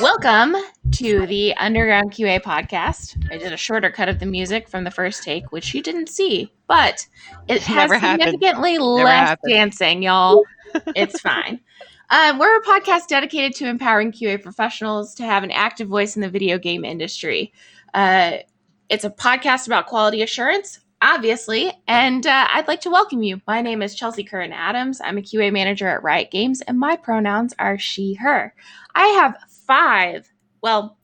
Welcome to the Underground QA podcast. I did a shorter cut of the music from the first take, which you didn't see, but it has significantly less dancing, y'all. It's fine. We're a podcast dedicated to empowering QA professionals to have an active voice in the video game industry. It's a podcast about quality assurance, obviously, and I'd like to welcome you. My name is Chelsea Curran Adams. I'm a QA manager at Riot Games, and my pronouns are she, her. I have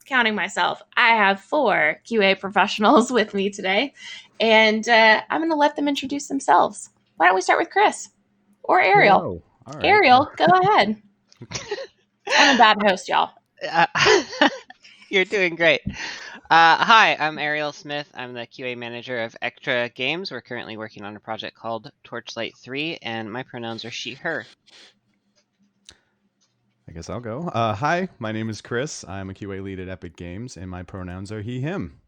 counting myself, I have 4 QA professionals with me today, and I'm going to let them introduce themselves. Why don't we start with Chris or Ariel? Hello. All right. Ariel, go ahead. I'm a bad host, y'all. You're doing great. Hi, I'm Ariel Smith. I'm the QA manager of Extra Games. We're currently working on a project called Torchlight 3, and my pronouns are she, her. I guess I'll go. Hi, my name is Chris. I'm a QA lead at Epic Games, and my pronouns are he, him.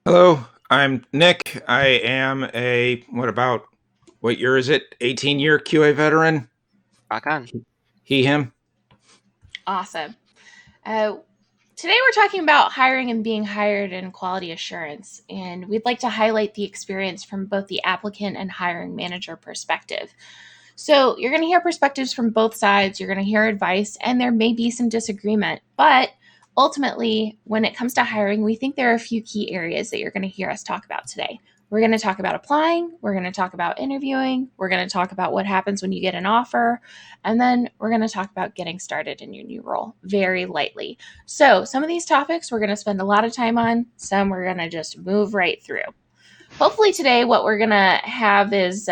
Hello, I'm Nick. I am what year is it? 18-year QA veteran. Rock on. He, him. Awesome. Today we're talking about hiring and being hired in quality assurance, and we'd like to highlight the experience from both the applicant and hiring manager perspective. So you're going to hear perspectives from both sides, you're going to hear advice, and there may be some disagreement, but ultimately, when it comes to hiring, we think there are a few key areas that you're going to hear us talk about today. We're going to talk about applying, we're going to talk about interviewing, we're going to talk about what happens when you get an offer, and then we're going to talk about getting started in your new role very lightly. So some of these topics we're going to spend a lot of time on, some we're going to just move right through. Hopefully today what we're going to have is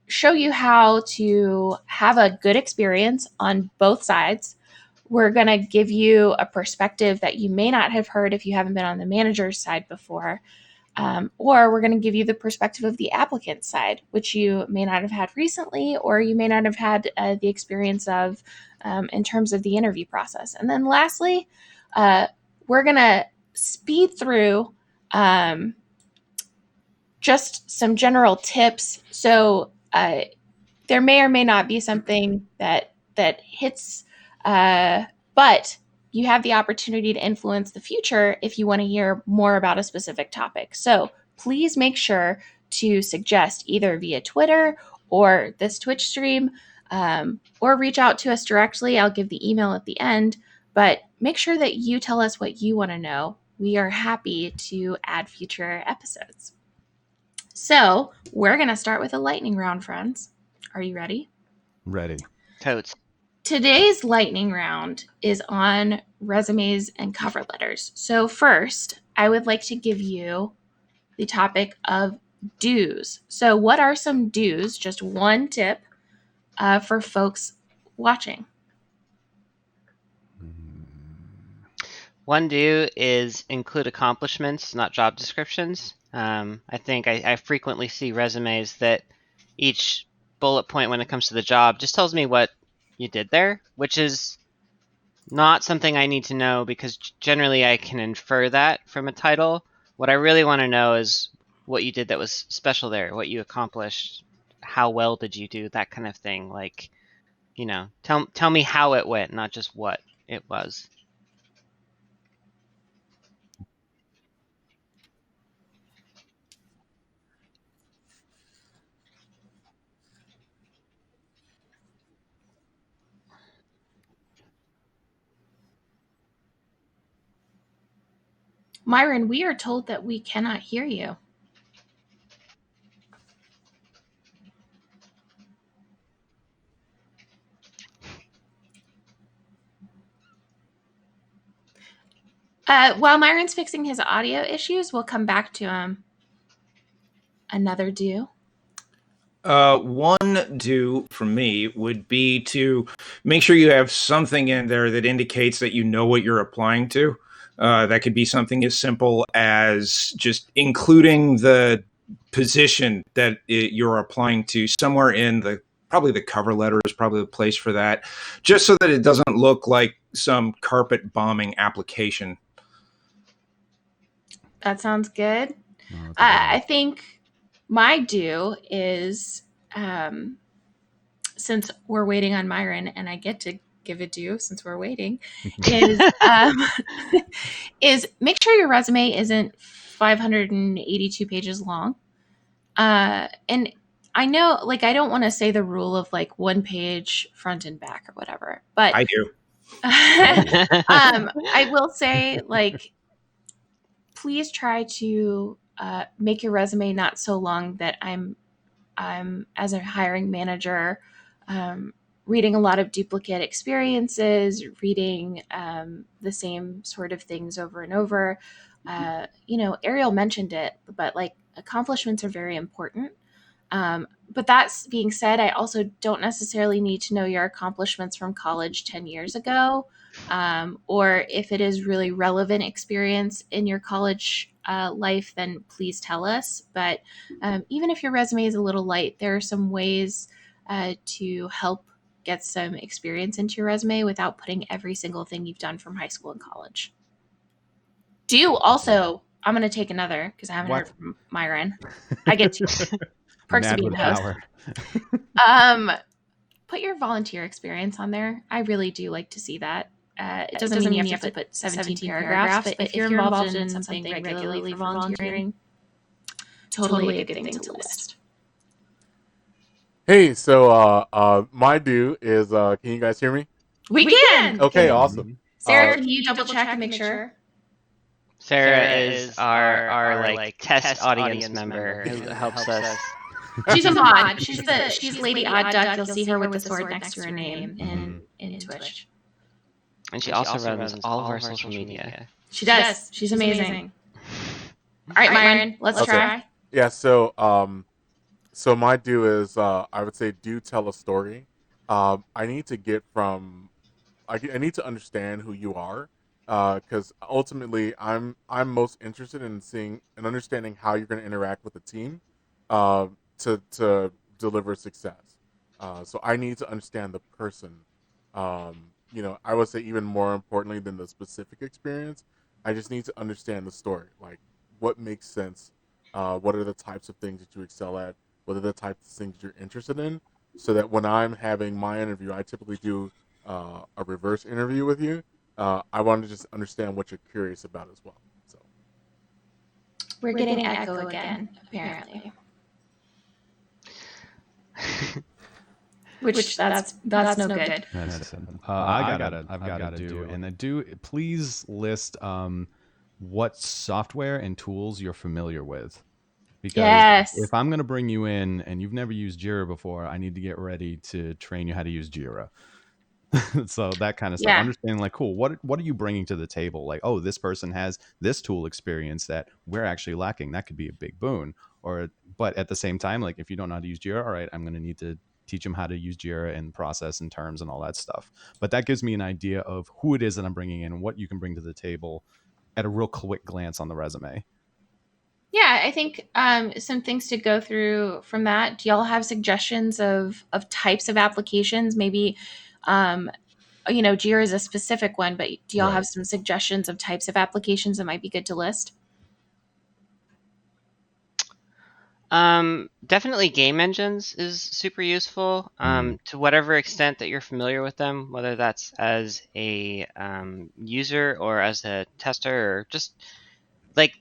show you how to have a good experience on both sides. We're going to give you a perspective that you may not have heard if you haven't been on the manager's side before. Or we're going to give you the perspective of the applicant side, which you may not have had recently, or you may not have had the experience of in terms of the interview process. And then lastly, we're going to speed through just some general tips. So there may or may not be something that hits, but you have the opportunity to influence the future if you want to hear more about a specific topic. So please make sure to suggest either via Twitter or this Twitch stream, or reach out to us directly. I'll give the email at the end, but make sure that you tell us what you want to know. We are happy to add future episodes. So we're going to start with a lightning round, friends. Are you ready? Ready. Totes. Today's lightning round is on resumes and cover letters. So first, I would like to give you the topic of do's. So what are some do's? Just one tip for folks watching. One do is include accomplishments, not job descriptions. I think I frequently see resumes that each bullet point when it comes to the job just tells me what you did there, which is not something I need to know because generally I can infer that from a title. What I really want to know is what you did that was special there, what you accomplished, how well did you do, that kind of thing. Like, tell me how it went, not just what it was. Myron, we are told that we cannot hear you. While Myron's fixing his audio issues, we'll come back to him. Another do? One do for me would be to make sure you have something in there that indicates that you know what you're applying to. That could be something as simple as just including the position that you're applying to somewhere in probably the cover letter is probably the place for that, just so that it doesn't look like some carpet bombing application. That sounds good. No, that's a good I one. think my do is, since we're waiting on Myron, and I get to give a due since we're waiting, is is make sure your resume isn't 582 pages long. And I know, like, I don't want to say the rule of like one page front and back or whatever, but I do. I will say, like, please try to make your resume not so long that I'm as a hiring manager, reading a lot of duplicate experiences, reading the same sort of things over and over. Ariel mentioned it, but like accomplishments are very important. But that being said, I also don't necessarily need to know your accomplishments from college 10 years ago, or if it is really relevant experience in your college life, then please tell us. But even if your resume is a little light, there are some ways to help get some experience into your resume without putting every single thing you've done from high school and college. I'm going to take another because I haven't What? heard from Myron. I get to. Perks of Mad being with the host. power. Put your volunteer experience on there. I really do like to see that. It doesn't mean you have to put 17 paragraphs, but if you're involved in something regularly for volunteering, totally a good thing to list. Hey, so my do is can you guys hear me? We can. Okay, awesome. Sarah, can you double check and make sure? Sarah is our like test audience member who helps us. She's a mod. She's Lady Odd Duck. You'll see her with the sword next to her name in Twitch. And she also runs all of our social media. She does. She's amazing. All right, Myron, let's try. Yeah, so my do is I would say do tell a story. I need to get from I need to understand who you are, because ultimately I'm most interested in seeing and understanding how you're going to interact with the team, uh, to deliver success. So I need to understand the person. I would say even more importantly than the specific experience, I just need to understand the story. Like, what makes sense? What are the types of things that you excel at? What are the types of things you're interested in? So that when I'm having my interview, I typically do a reverse interview with you. I want to just understand what you're curious about as well. So we're getting echo again, apparently. Which that's no good. I've got to do, and I do. Please list what software and tools you're familiar with. Because if I'm going to bring you in and you've never used Jira before, I need to get ready to train you how to use Jira. So that kind of stuff. Understanding like, cool, what are you bringing to the table? Like, oh, this person has this tool experience that we're actually lacking. That could be a big boon. But at the same time, like if you don't know how to use Jira, all right, I'm going to need to teach them how to use Jira and process and terms and all that stuff. But that gives me an idea of who it is that I'm bringing in and what you can bring to the table at a real quick glance on the resume. Yeah, I think some things to go through from that. Do y'all have suggestions of types of applications? Maybe, Jira is a specific one, but do y'all have some suggestions of types of applications that might be good to list? Definitely game engines is super useful to whatever extent that you're familiar with them, whether that's as a user or as a tester or just like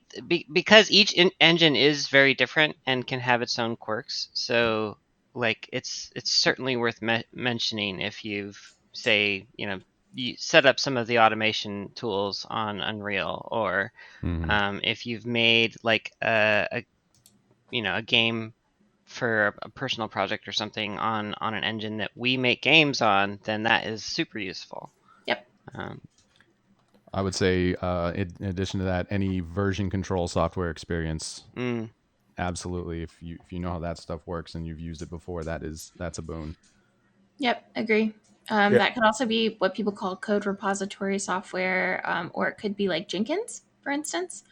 because each engine is very different and can have its own quirks. So like it's certainly worth mentioning if you've say you set up some of the automation tools on Unreal, or if you've made like a game for a personal project or something on an engine that we make games on, then that is super useful. Yep. I would say, in addition to that, any version control software experience, absolutely. If you know how that stuff works and you've used it before, that's a boon. Yep, agree. That could also be what people call code repository software, or it could be like Jenkins, for instance.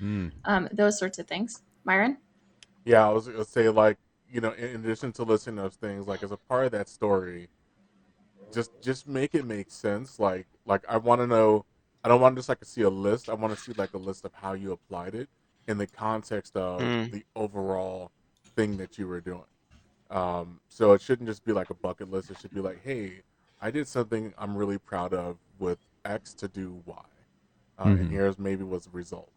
Those sorts of things. Myron? Yeah, I was going to say, like, in addition to listing those things, like as a part of that story, just make it make sense. Like I want to know. I don't want just like to see a list. I want to see like a list of how you applied it in the context of the overall thing that you were doing. So it shouldn't just be like a bucket list. It should be like, hey, I did something I'm really proud of with X to do Y, and here's maybe what's the result.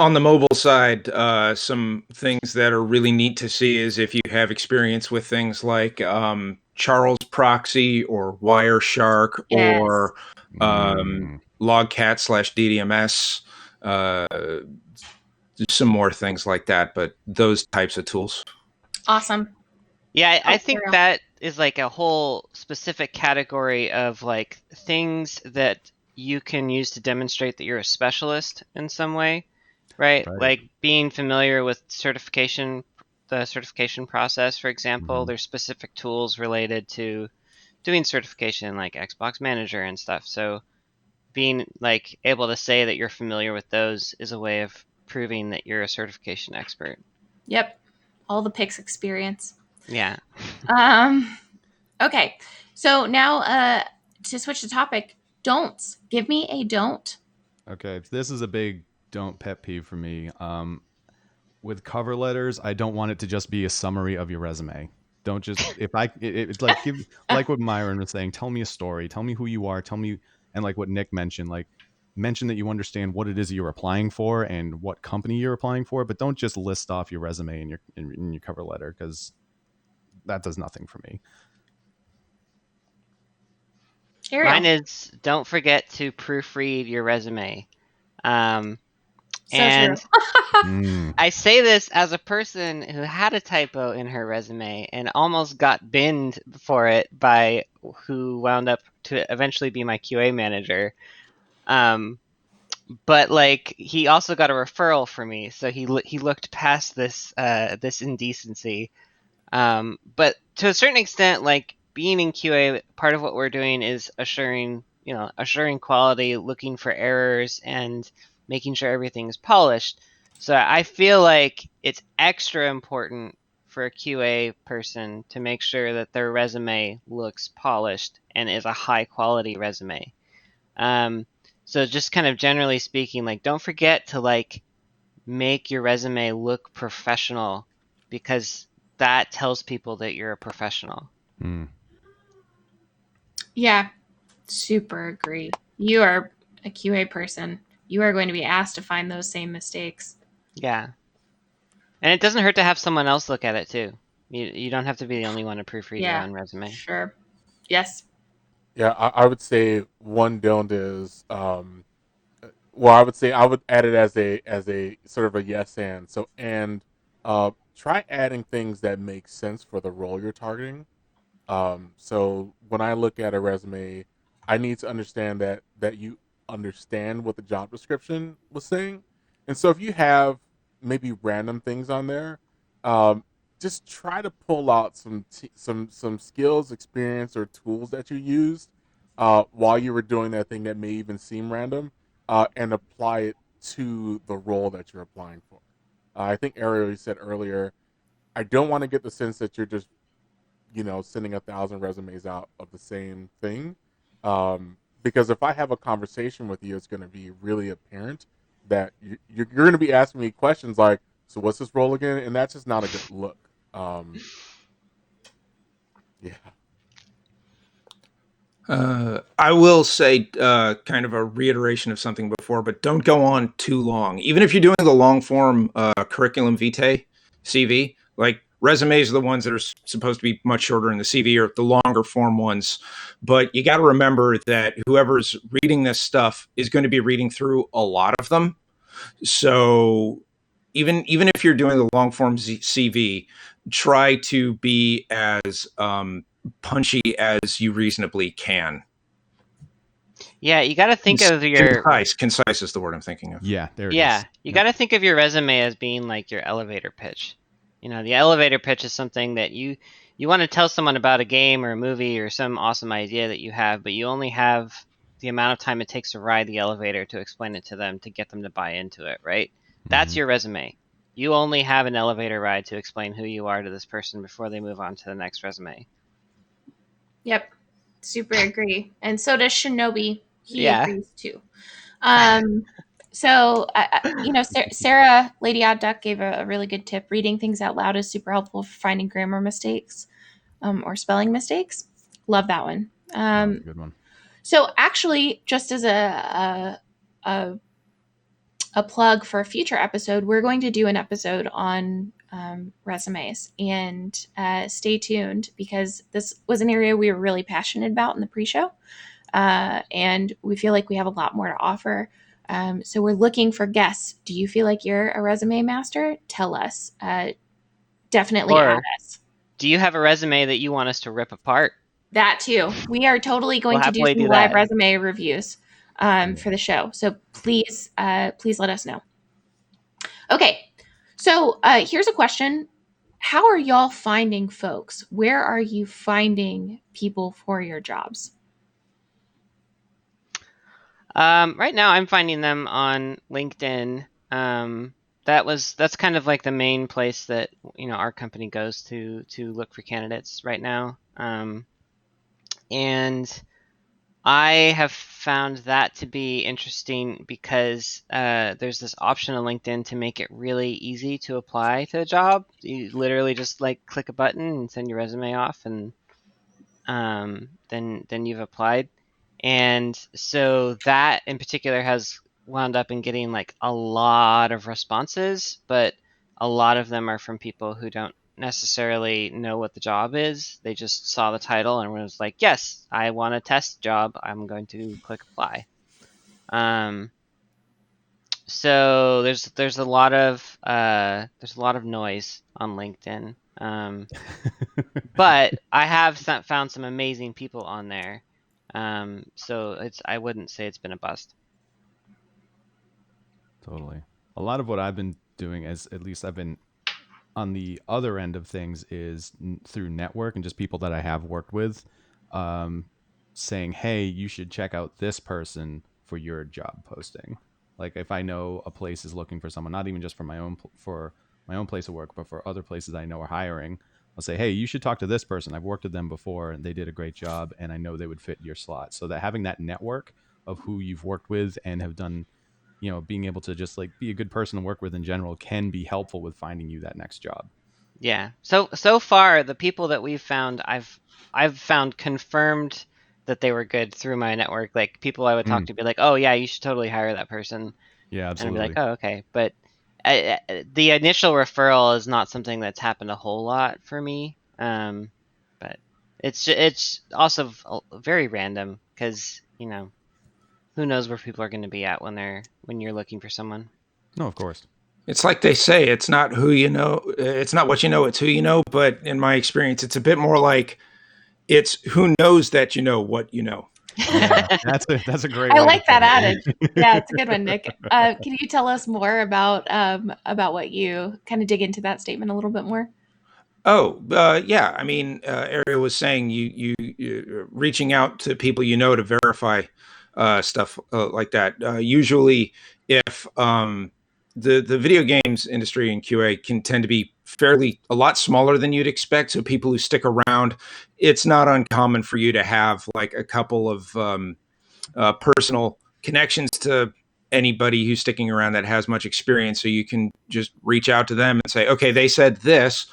On the mobile side, some things that are really neat to see is if you have experience with things like Charles Proxy or Wireshark or Logcat/DDMS, some more things like that, but those types of tools. Awesome. Yeah, I think that is like a whole specific category of like things that you can use to demonstrate that you're a specialist in some way, right? Like being familiar with the certification process, for example. There's specific tools related to doing certification like Xbox Manager and stuff. So being like able to say that you're familiar with those is a way of proving that you're a certification expert. Yep. All the PICS experience. Yeah. Okay. So now to switch the topic, don'ts. Give me a don't. Okay. This is a big don't pet peeve for me. With cover letters, I don't want it to just be a summary of your resume. Don't just it's like like what Myron was saying, tell me a story, tell me who you are, tell me, and like what Nick mentioned, like mention that you understand what it is you're applying for and what company you're applying for, but don't just list off your resume in your cover letter, because that does nothing for me. Ariel. Mine is don't forget to proofread your resume. True. I say this as a person who had a typo in her resume and almost got binned for it by who wound up to eventually be my QA manager. But like he also got a referral for me, so he looked past this indecency. But to a certain extent, like being in QA, part of what we're doing is assuring quality, looking for errors, and making sure everything's polished. So I feel like it's extra important for a QA person to make sure that their resume looks polished and is a high quality resume. So just kind of generally speaking, like don't forget to like make your resume look professional, because that tells people that you're a professional. Yeah, super agree. You are a QA person. You are going to be asked to find those same mistakes. Yeah. And it doesn't hurt to have someone else look at it too. You don't have to be the only one to proofread your own resume. Sure. Yes. Yeah, I would say one don't is well, I would say I would add it as a sort of a yes and. So try adding things that make sense for the role you're targeting. So when I look at a resume, I need to understand that you understand what the job description was saying. And so if you have maybe random things on there, just try to pull out some skills, experience, or tools that you used while you were doing that thing that may even seem random, and apply it to the role that you're applying for. I think Ariel, you said earlier, I don't want to get the sense that you're just sending 1,000 resumes out of the same thing. Because if I have a conversation with you, it's going to be really apparent that you're going to be asking me questions like, so what's this role again? And that's just not a good look. Yeah. I will say kind of a reiteration of something before, but don't go on too long. Even if you're doing the long form curriculum vitae, CV, like resumes are the ones that are supposed to be much shorter in the CV, or the longer form ones. But you got to remember that whoever's reading this stuff is going to be reading through a lot of them. So even if you're doing the long form CV, try to be as punchy as you reasonably can. Yeah, you got to think of your concise is the word I'm thinking of. Yeah, there it is. Yeah, you got to think of your resume as being like your elevator pitch. The elevator pitch is something that you want to tell someone about a game or a movie or some awesome idea that you have, but you only have the amount of time it takes to ride the elevator to explain it to them to get them to buy into it, right? That's your resume. You only have an elevator ride to explain who you are to this person before they move on to the next resume. Yep. Super agree. And so does Shinobi. He Yeah. agrees too. So, Sarah, Lady Odd Duck, gave a really good tip. Reading things out loud is super helpful for finding grammar mistakes or spelling mistakes. Love that one. That was a good one. So, actually, just as a plug for a future episode, we're going to do an episode on resumes, and stay tuned because this was an area we were really passionate about in the pre-show, and we feel like we have a lot more to offer. So we're looking for guests. Do you feel like you're a resume master? Tell us. Definitely add us. Do you have a resume that you want us to rip apart? That too. We are totally going to do some live resume reviews for the show. So please let us know. Okay. So here's a question. How are y'all finding folks? Where are you finding people for your jobs? Right now, I'm finding them on LinkedIn. That's kind of like the main place that our company goes to look for candidates right now. And I have found that to be interesting because there's this option on LinkedIn to make it really easy to apply to a job. You literally just like click a button and send your resume off, and then you've applied. And so that in particular has wound up in getting like a lot of responses, but a lot of them are from people who don't necessarily know what the job is. They just saw the title and was like, yes, I want a test job. I'm going to click apply. So there's a lot of noise on LinkedIn. But I have found some amazing people on there. So I wouldn't say it's been a bust. Totally. A lot of what I've been doing, as at least I've been on the other end of things, is through network and just people that I have worked with, saying, "Hey, you should check out this person for your job posting." Like if I know a place is looking for someone, not even just for my own place of work, but for other places I know are hiring, I'll say, "Hey, you should talk to this person. I've worked with them before, and they did a great job, and I know they would fit your slot." So that having that network of who you've worked with and have done, being able to just like be a good person to work with in general can be helpful with finding you that next job. Yeah. So far, the people that we've found, I've found confirmed that they were good through my network. Like people I would talk to be like, "Oh yeah, you should totally hire that person." Yeah, And I'd be absolutely. like, "Oh okay," but the initial referral is not something that's happened a whole lot for me. But it's also very random because who knows where people are going to be at when you're looking for someone. No, of course. It's like they say, it's not who you know, it's not what you know, it's who you know. But in my experience, it's a bit more like it's who knows that you know what you know. Yeah, that's a great I way like to that put adage. it. Yeah, it's a good one, Nick. Can you tell us more about what you kind of dig into that statement a little bit more? Oh, yeah. I mean, Ariel was saying you reaching out to people you know to verify stuff like that. Usually, if the video games industry in QA can tend to be fairly a lot smaller than you'd expect, so people who stick around, it's not uncommon for you to have like a couple of personal connections to anybody who's sticking around that has much experience, so you can just reach out to them and say, okay, they said this,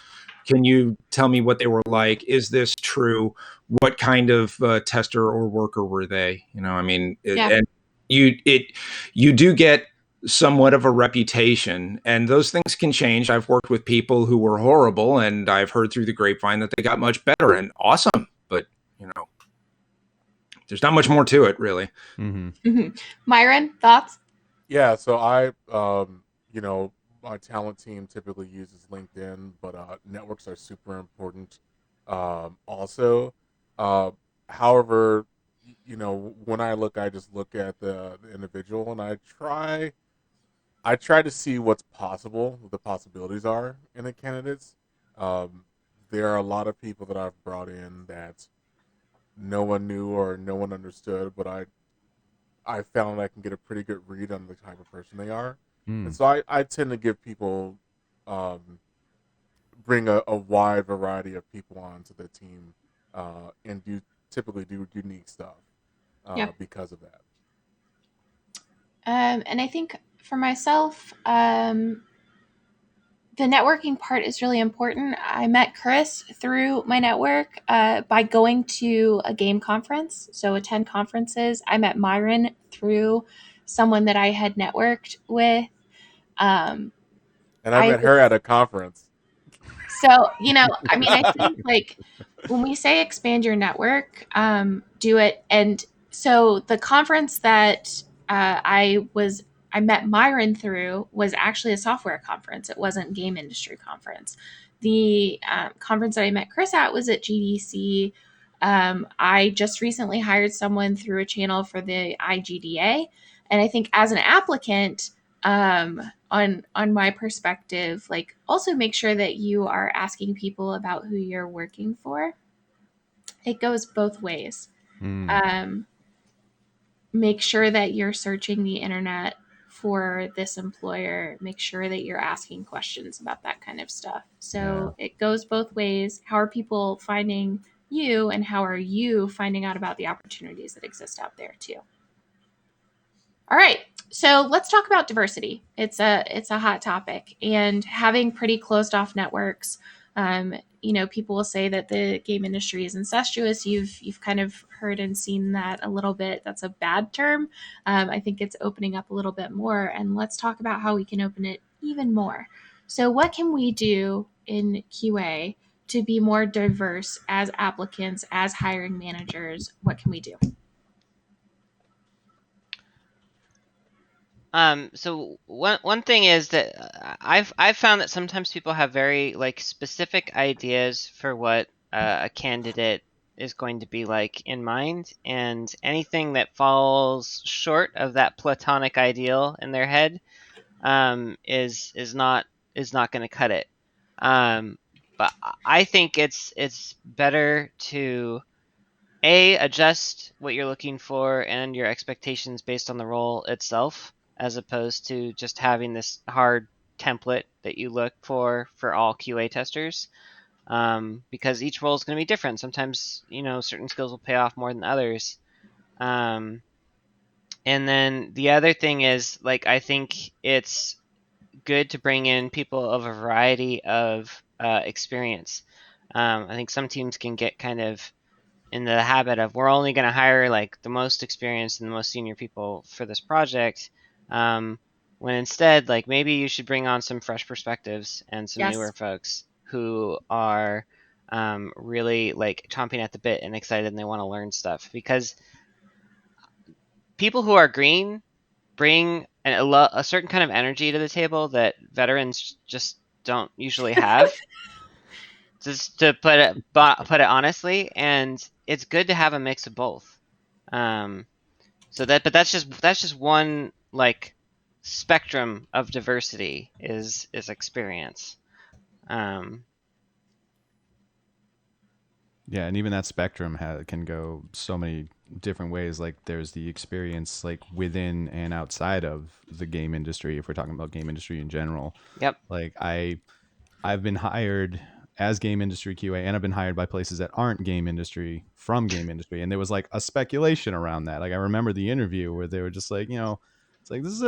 can you tell me what they were like? Is this true? What kind of tester or worker were they? I mean, and you do get somewhat of a reputation, and those things can change. I've worked with people who were horrible, and I've heard through the grapevine that they got much better and awesome. But there's not much more to it, really. Myron, thoughts? Yeah, so I, my talent team typically uses LinkedIn, but networks are super important. Also, uh, however, when I look, I just look at the individual and I try to see what's possible, what the possibilities are in the candidates. Um, there are a lot of people that I've brought in that no one knew or no one understood, but I found I can get a pretty good read on the type of person they are. And so I tend to give people bring a wide variety of people onto the team, and typically do unique stuff Yeah. because of that. And I think for myself, the networking part is really important. I met Chris through my network by going to a game conference, so attend conferences. I met Myron through someone that I had networked with. Um, And I I met her at a conference. So, I mean, I think like when we say expand your network, do it. And so the conference that I met Myron through was actually a software conference. It wasn't game industry conference. The conference that I met Chris at was at GDC. I just recently hired someone through a channel for the IGDA, and I think as an applicant, on my perspective, like also make sure that you are asking people about who you're working for. It goes both ways. um, Make sure that you're searching the internet for this employer. Make sure that you're asking questions about that kind of stuff. So it goes both ways. How are people finding you, and how are you finding out about the opportunities that exist out there too? All right. So let's talk about diversity. It's a hot topic, and having pretty closed off networks. People will say that the game industry is incestuous. You've kind of heard and seen that a little bit. That's a bad term. I think it's opening up a little bit more, and let's talk about how we can open it even more. So, what can we do in QA to be more diverse as applicants, as hiring managers? What can we do? So one thing is that I've found that sometimes people have very like specific ideas for what a candidate is going to be like in mind, and anything that falls short of that platonic ideal in their head is not going to cut it. But I think it's better to adjust what you're looking for and your expectations based on the role itself, as opposed to just having this hard template that you look for all QA testers. Because each role is going to be different. Sometimes certain skills will pay off more than others. Um, and then the other thing is, like, I think it's good to bring in people of a variety of experience. I think some teams can get kind of in the habit of, we're only going to hire like the most experienced and the most senior people for this project, when instead, like, maybe you should bring on some fresh perspectives and some newer Yes. folks who are really like chomping at the bit and excited, and they want to learn stuff, because people who are green bring a certain kind of energy to the table that veterans just don't usually have. Just to put it honestly, and it's good to have a mix of both. Um, but that's just one like spectrum of diversity is experience. Um, Yeah, and even that spectrum can go so many different ways. Like there's the experience like within and outside of the game industry. If we're talking about game industry in general, yep. like I've been hired as game industry QA, and I've been hired by places that aren't game industry from game industry. And there was like a speculation around that. Like I remember the interview where they were just like, it's like this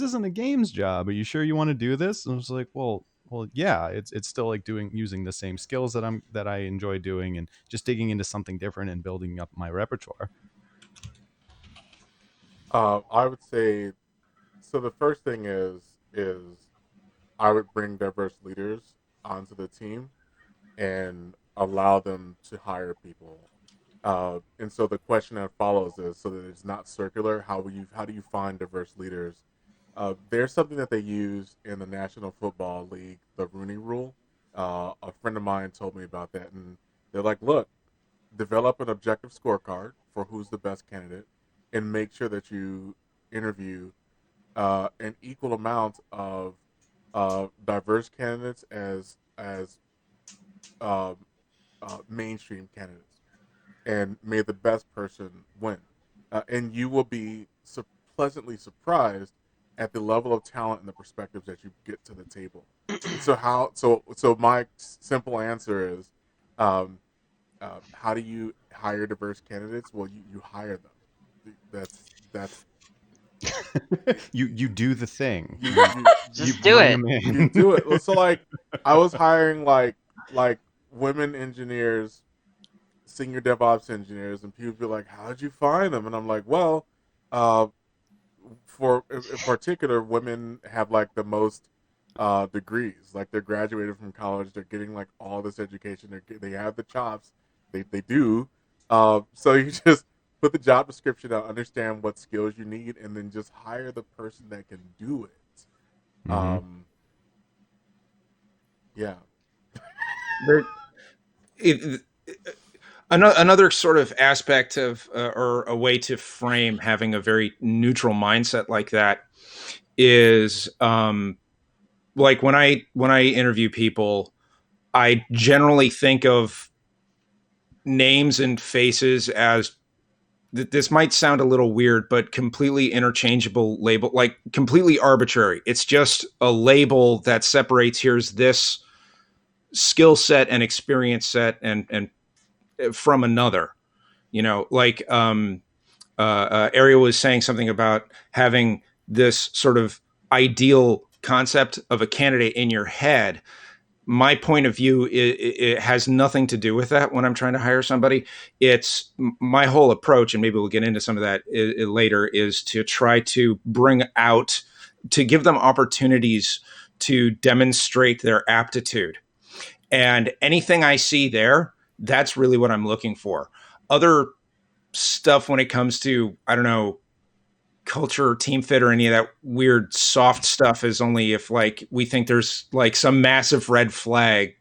isn't a games job. Are you sure you want to do this? And I was like, well, yeah, it's still like using the same skills that I enjoy doing, and just digging into something different and building up my repertoire. I would say, so the first thing is I would bring diverse leaders onto the team and allow them to hire people. And so the question that follows is, so that it's not circular. How do you find diverse leaders? There's something that they use in the National Football League, the Rooney Rule. A friend of mine told me about that, and they're like, look, develop an objective scorecard for who's the best candidate, and make sure that you interview an equal amount of diverse candidates as um, mainstream candidates, and may the best person win. And you will be pleasantly surprised at the level of talent and the perspectives that you get to the table. So my simple answer is, um, how do you hire diverse candidates? Well, you hire them. That's you do the thing. you You Just do bring it. them in. you do it. So like I was hiring like women engineers, senior DevOps engineers, and people be like, "How'd you find them?" And I'm like, "Well, uh, for in particular, women have like the most degrees. Like they're graduated from college, they're getting like all this education. They have the chops. They do. So you just put the job description out, understand what skills you need, and then just hire the person that can do it. Yeah. There, it, another sort of aspect of or a way to frame having a very neutral mindset like that is like when I interview people, I generally think of names and faces as this might sound a little weird, but completely interchangeable label, like completely arbitrary. It's just a label that separates here's this skill set and experience set and from another. You know, like Ariel was saying something about having this sort of ideal concept of a candidate in your head. My point of view, it has nothing to do with that when I'm trying to hire somebody. It's my whole approach, and maybe we'll get into some of that later, is to try to bring out, to give them opportunities to demonstrate their aptitude. And anything I see there, that's really what I'm looking for. Other stuff when it comes to, I don't know, culture or team fit or any of that weird soft stuff is only if like we think there's like some massive red flag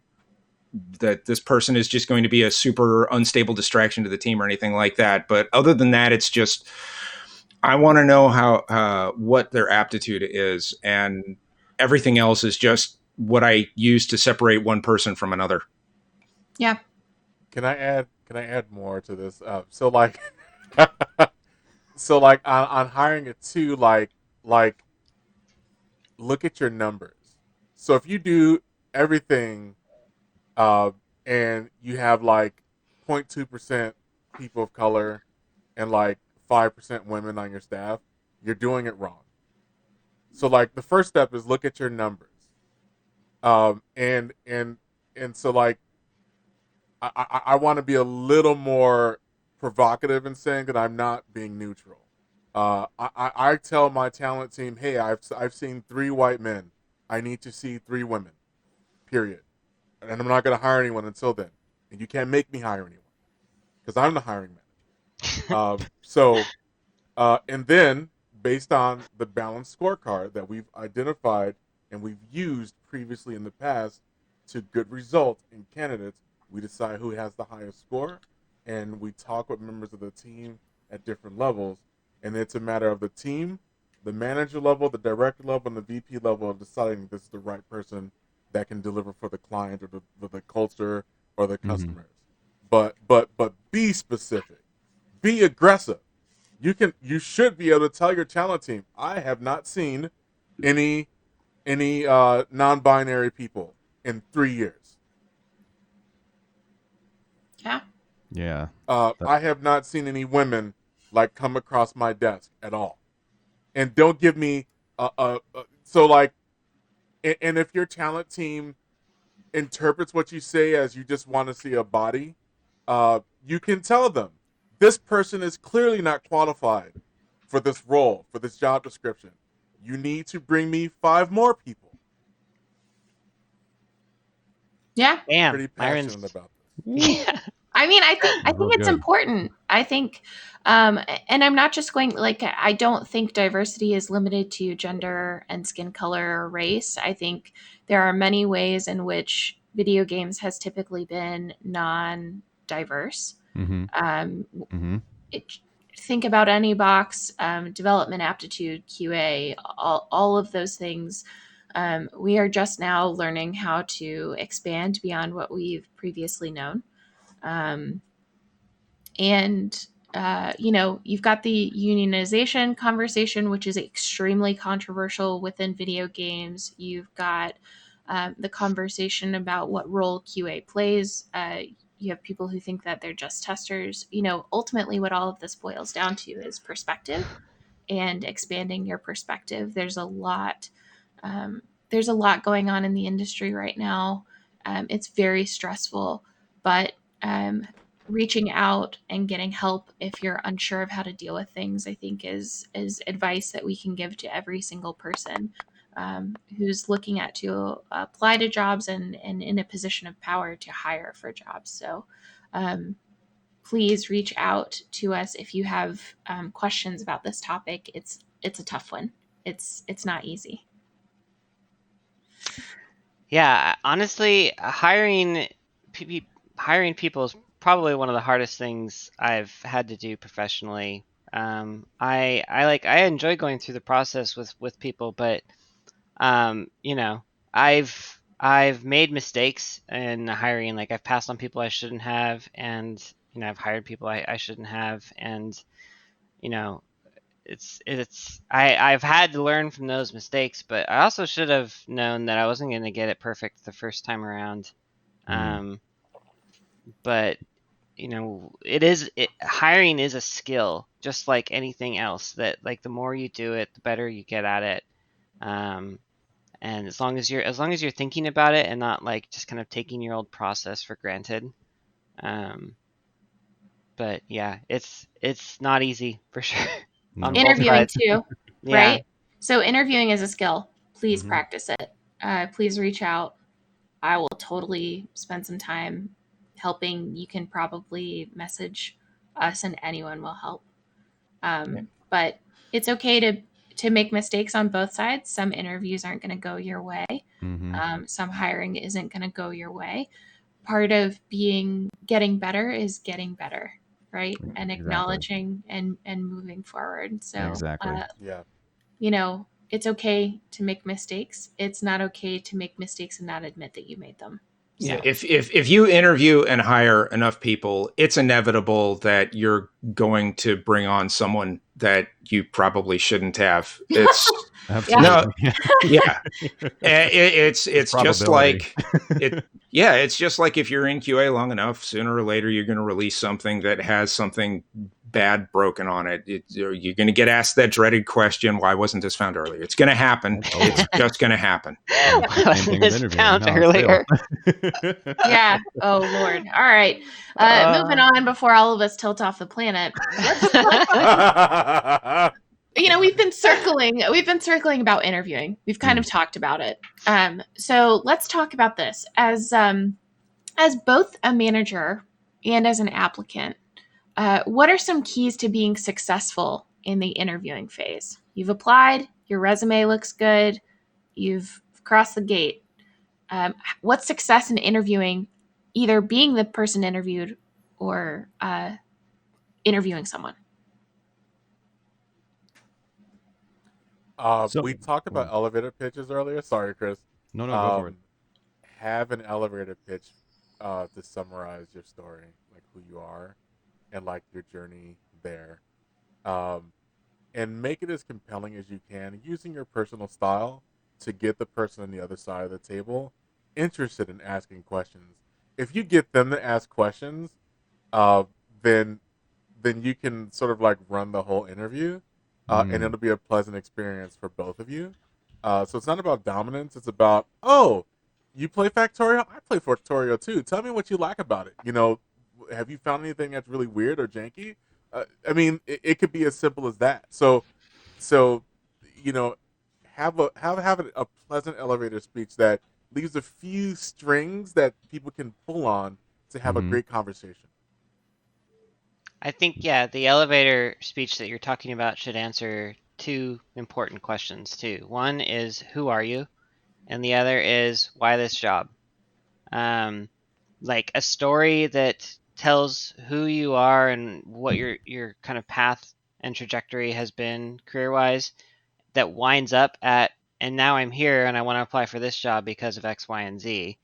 that this person is just going to be a super unstable distraction to the team or anything like that. But other than that, it's just I want to know how what their aptitude is, and everything else is just what I use to separate one person from another. Yeah. Can I add more to this? So like so like on hiring it too, like look at your numbers. So if you do everything uh, and you have like 0.2% people of color and like 5% women on your staff, you're doing it wrong. So like the first step is look at your numbers. Um, and and and so like I want to be a little more provocative in saying that I'm not being neutral. I tell my talent team, hey, I've seen 3 white men. I need to see 3 women. Period. And I'm not going to hire anyone until then. And you can't make me hire anyone because I'm the hiring manager. And then based on the balanced scorecard that we've identified and we've used previously in the past to good result in candidates, we decide who has the highest score, and we talk with members of the team at different levels, and it's a matter of the team, the manager level, the director level, and the VP level of deciding this is the right person that can deliver for the client or the culture or the customers. But be specific, be aggressive. You should be able to tell your talent team, I have not seen any non-binary people in 3 years. Yeah. Yeah. I have not seen any women like come across my desk at all. And don't give me so like, and if your talent team interprets what you say as you just want to see a body, you can tell them this person is clearly not qualified for this role, for this job description. You need to bring me 5 more people. Yeah. Damn, Pretty Myron's. passionate about this. Yeah. I mean, I think Oh, it's good. important. I think, and I'm not just going like I don't think diversity is limited to gender and skin color or race. I think there are many ways in which video games has typically been non-diverse. Mm-hmm. Mm-hmm. It, think about any box, development aptitude, QA, all of those things. We are just now learning how to expand beyond what we've previously known. And You've got the unionization conversation, which is extremely controversial within video games. You've got the conversation about what role QA plays. You have people who think that they're just testers. Ultimately, what all of this boils down to is perspective and expanding your perspective. Um, there's a lot going on in the industry right now. It's very stressful, but reaching out and getting help if you're unsure of how to deal with things, I think is advice that we can give to every single person who's looking at to apply to jobs and in a position of power to hire for jobs. So please reach out to us if you have questions about this topic. It's a tough one. It's not easy. Yeah, honestly, hiring people is probably one of the hardest things I've had to do professionally. I enjoy going through the process with people, but I've made mistakes in hiring. Like I've passed on people I shouldn't have, and I've hired people I shouldn't have, and you know I've had to learn from those mistakes, but I also should have known that I wasn't going to get it perfect the first time around. But hiring is a skill, just like anything else. That like the more you do it, the better you get at it. And as long as you're thinking about it and not like just kind of taking your old process for granted. But yeah, it's not easy for sure. No. On both Interviewing sides. too, Yeah. right? So interviewing is a skill. Please practice it. Please reach out. I will totally spend some time helping. You can probably message us, and anyone will help. But it's okay to make mistakes on both sides. Some interviews aren't going to go your way. Some hiring isn't going to go your way. Part of getting better is getting better, right? And acknowledging and moving forward. So Exactly. Yeah. it's okay to make mistakes. It's not okay to make mistakes and not admit that you made them. So. Yeah, if you interview and hire enough people, it's inevitable that you're going to bring on someone that you probably shouldn't have. It's Absolutely. no, yeah. It's just like it. Yeah, it's just like if you're in QA long enough, sooner or later you're going to release something that has something bad broken on it. You're going to get asked that dreaded question, "Why wasn't this found earlier?" It's going to happen. It's just going to happen. Why wasn't this found earlier? Yeah. Oh Lord. All right. Moving on before all of us tilt off the planet. We've been circling about interviewing. We've kind of talked about it. So let's talk about this as both a manager and as an applicant. What are some keys to being successful in the interviewing phase? You've applied, your resume looks good, you've crossed the gate. What's success in interviewing, either being the person interviewed or interviewing someone? We talked about elevator pitches earlier. Sorry, Chris. No, go for it. Have an elevator pitch to summarize your story, like who you are and like your journey there. And make it as compelling as you can, using your personal style to get the person on the other side of the table interested in asking questions. If you get them to ask questions, then you can sort of like run the whole interview, and it'll be a pleasant experience for both of you. So it's not about dominance. It's about, oh, you play Factorio? I play Factorio too. Tell me what you like about it. Have you found anything that's really weird or janky? I mean, it could be as simple as that. So have a pleasant elevator speech that leaves a few strings that people can pull on to have a great conversation. I think, yeah, the elevator speech that you're talking about should answer two important questions too. One is, who are you? And the other is, why this job? Like a story that tells who you are and what your kind of path and trajectory has been career-wise, that winds up at, and now I'm here and I want to apply for this job because of X, Y, and Z.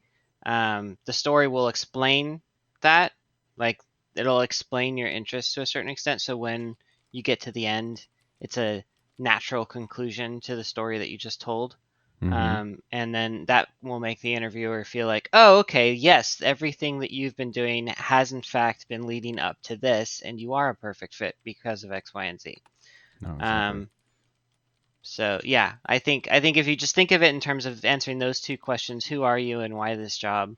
The story will explain that, like it'll explain your interest to a certain extent. So when you get to the end, it's a natural conclusion to the story that you just told. Mm-hmm. And then that will make the interviewer feel like, oh, okay, yes, everything that you've been doing has in fact been leading up to this, and you are a perfect fit because of X, Y, and Z. No, exactly. So yeah, I think if you just think of it in terms of answering those two questions, who are you and why this job,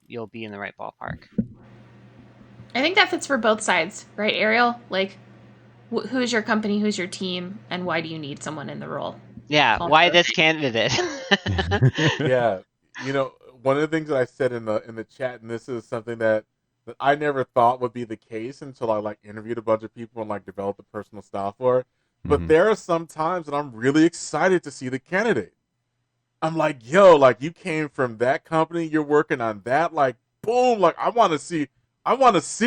you'll be in the right ballpark. I think that fits for both sides, right, Ariel? Like, who's your company, who's your team, and why do you need someone in the role? Yeah, why this candidate? Yeah, one of the things that I said in the chat, and this is something that I never thought would be the case until I like interviewed a bunch of people and like developed a personal style for it. But Mm-hmm. there are some times that I'm really excited to see the candidate. I'm like, yo, like you came from that company, you're working on that, like boom, like I want to see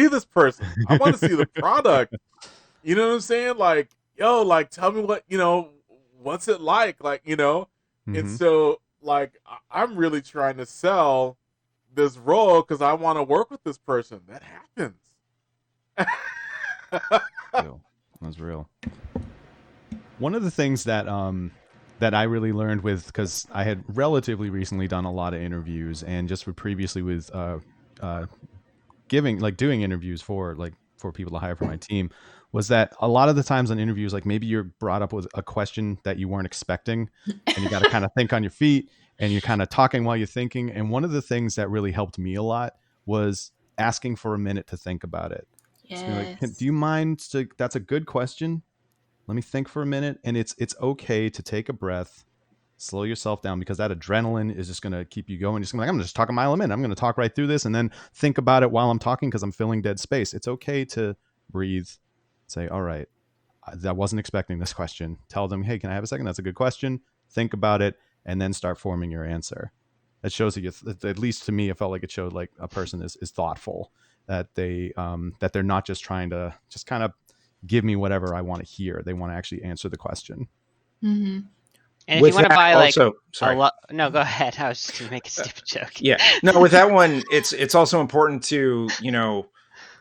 this person. I want to see the product. You know what I'm saying? Like, yo, like tell me what's it like? Like, And Mm-hmm. so like I'm really trying to sell this role because I want to work with this person. That happens. That's real. One of the things that that I really learned with, because I had relatively recently done a lot of interviews, and just previously with doing interviews for people to hire for my team, was that a lot of the times on interviews, like maybe you're brought up with a question that you weren't expecting, and you got to kind of think on your feet, and you're kind of talking while you're thinking. And one of the things that really helped me a lot was asking for a minute to think about it. Yes. Just be like, do you mind? That's a good question. Let me think for a minute. And it's okay to take a breath, slow yourself down, because that adrenaline is just going to keep you going. Just like, I'm going to just talk a mile a minute. I'm going to talk right through this and then think about it while I'm talking because I'm filling dead space. It's okay to breathe, say, all right, I wasn't expecting this question. Tell them, hey, can I have a second? That's a good question. Think about it and then start forming your answer. That shows that at least to me, it felt like it showed like a person is thoughtful, that they're not just trying to just kind of give me whatever I want to hear. They want to actually answer the question. Mm-hmm. And if you want to buy also, no, go ahead. I was just gonna make a stupid joke. Yeah, no, with that one, it's also important to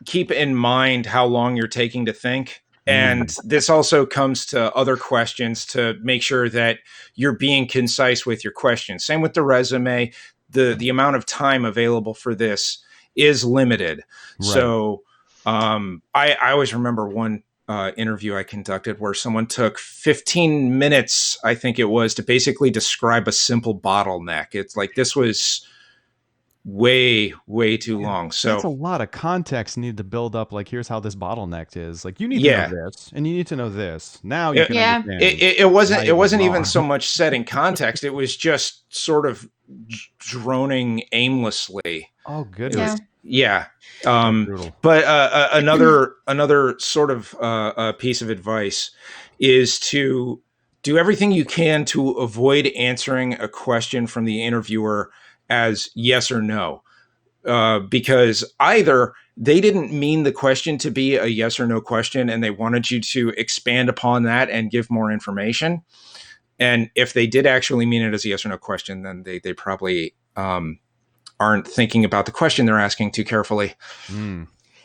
keep in mind how long you're taking to think. And this also comes to other questions to make sure that you're being concise with your questions. Same with the resume. The amount of time available for this is limited. Right. So I always remember one interview I conducted where someone took 15 minutes, I think it was, to basically describe a simple bottleneck. It's like this was way too long. So that's a lot of context needed to build up. Like, here's how this bottleneck is. Like, you need to know this, and you need to know this. Now you can understand. It wasn't even so much setting context. It was just sort of droning aimlessly. Oh, goodness. Yeah. But another sort of piece of advice is to do everything you can to avoid answering a question from the interviewer as yes or no, because either they didn't mean the question to be a yes or no question and they wanted you to expand upon that and give more information. And if they did actually mean it as a yes or no question, then they probably aren't thinking about the question they're asking too carefully.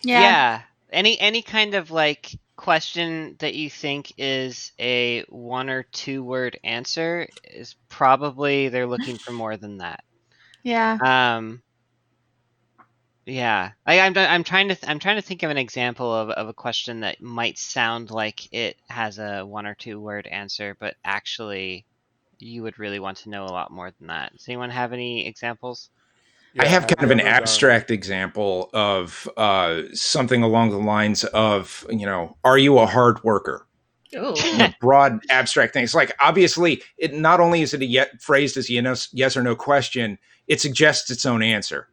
Yeah. Any kind of like question that you think is a 1 or 2 word answer is probably they're looking for more than that. Yeah. Yeah. I'm trying to think of an example of a question that might sound like it has a 1 or 2 word answer, but actually you would really want to know a lot more than that. Does anyone have any examples? Yeah, I have kind of an abstract example of something along the lines of, are you a hard worker? Broad abstract things. Like, obviously, it not only is it phrased as yes or no question, it suggests its own answer.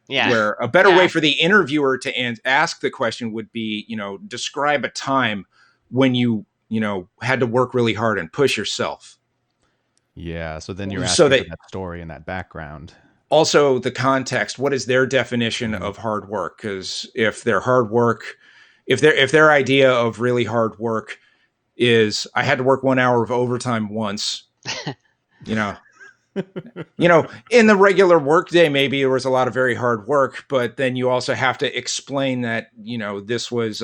Yeah. Where a better way for the interviewer to ask the question would be, describe a time when you had to work really hard and push yourself. Yeah. So then you're asking for that story and that background. Also, the context. What is their definition of hard work? Because if their idea of really hard work is I had to work 1 hour of overtime once, You know, in the regular workday, maybe there was a lot of very hard work, but then you also have to explain that, you know, this was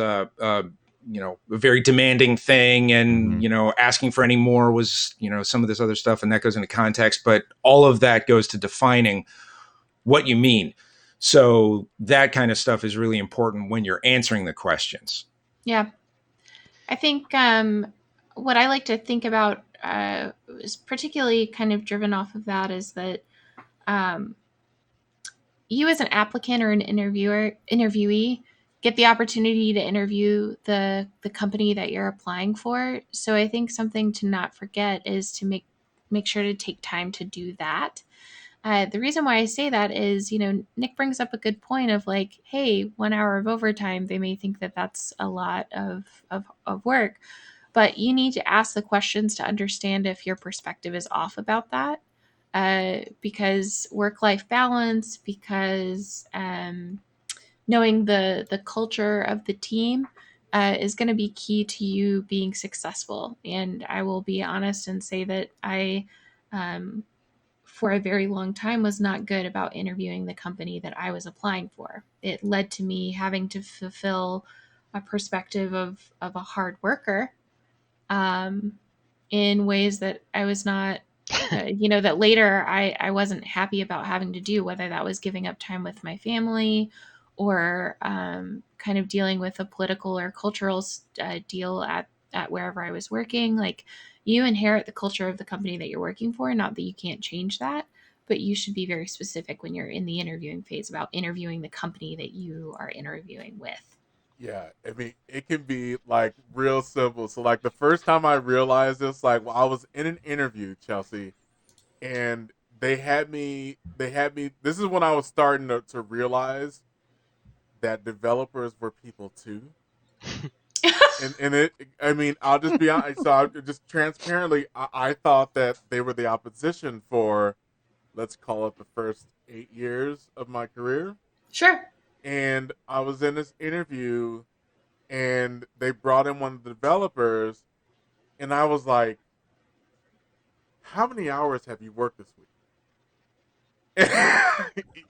you know, a very demanding thing, and you know, asking for any more was, you know, some of this other stuff, and that goes into context, but all of that goes to defining what you mean. So that kind of stuff is really important when you're answering the questions. Yeah. I think what I like to think about is particularly kind of driven off of that is that um, you as an applicant or an interviewee get the opportunity to interview the company that you're applying for. So I think something to not forget is to make sure to take time to do that. The reason why I say that is, you know, Nick brings up a good point of like, hey, 1 hour of overtime, they may think that that's a lot of work, but you need to ask the questions to understand if your perspective is off about that. Because work-life balance, because knowing the culture of the team is going to be key to you being successful. And I will be honest and say that I um, for a very long time was not good about interviewing the company that I was applying for. It led to me having to fulfill a perspective of a hard worker um, in ways that I was not, you know, that later I wasn't happy about having to do, whether that was giving up time with my family or kind of dealing with a political or cultural deal at wherever I was working. Like, you inherit the culture of the company that you're working for, not that you can't change that, but you should be very specific when you're in the interviewing phase about interviewing the company that you are interviewing with. Yeah, I mean, it can be like real simple. So, like, the first time I realized this, like, well, I was in an interview, Chelsea, and this is when I was starting to realize that developers were people too. And it, I mean, I'll just be honest. So, I just transparently, I thought that they were the opposition for, let's call it, the first 8 years of my career. Sure. And I was in this interview, and they brought in one of the developers, and I was like, "How many hours have you worked this week?"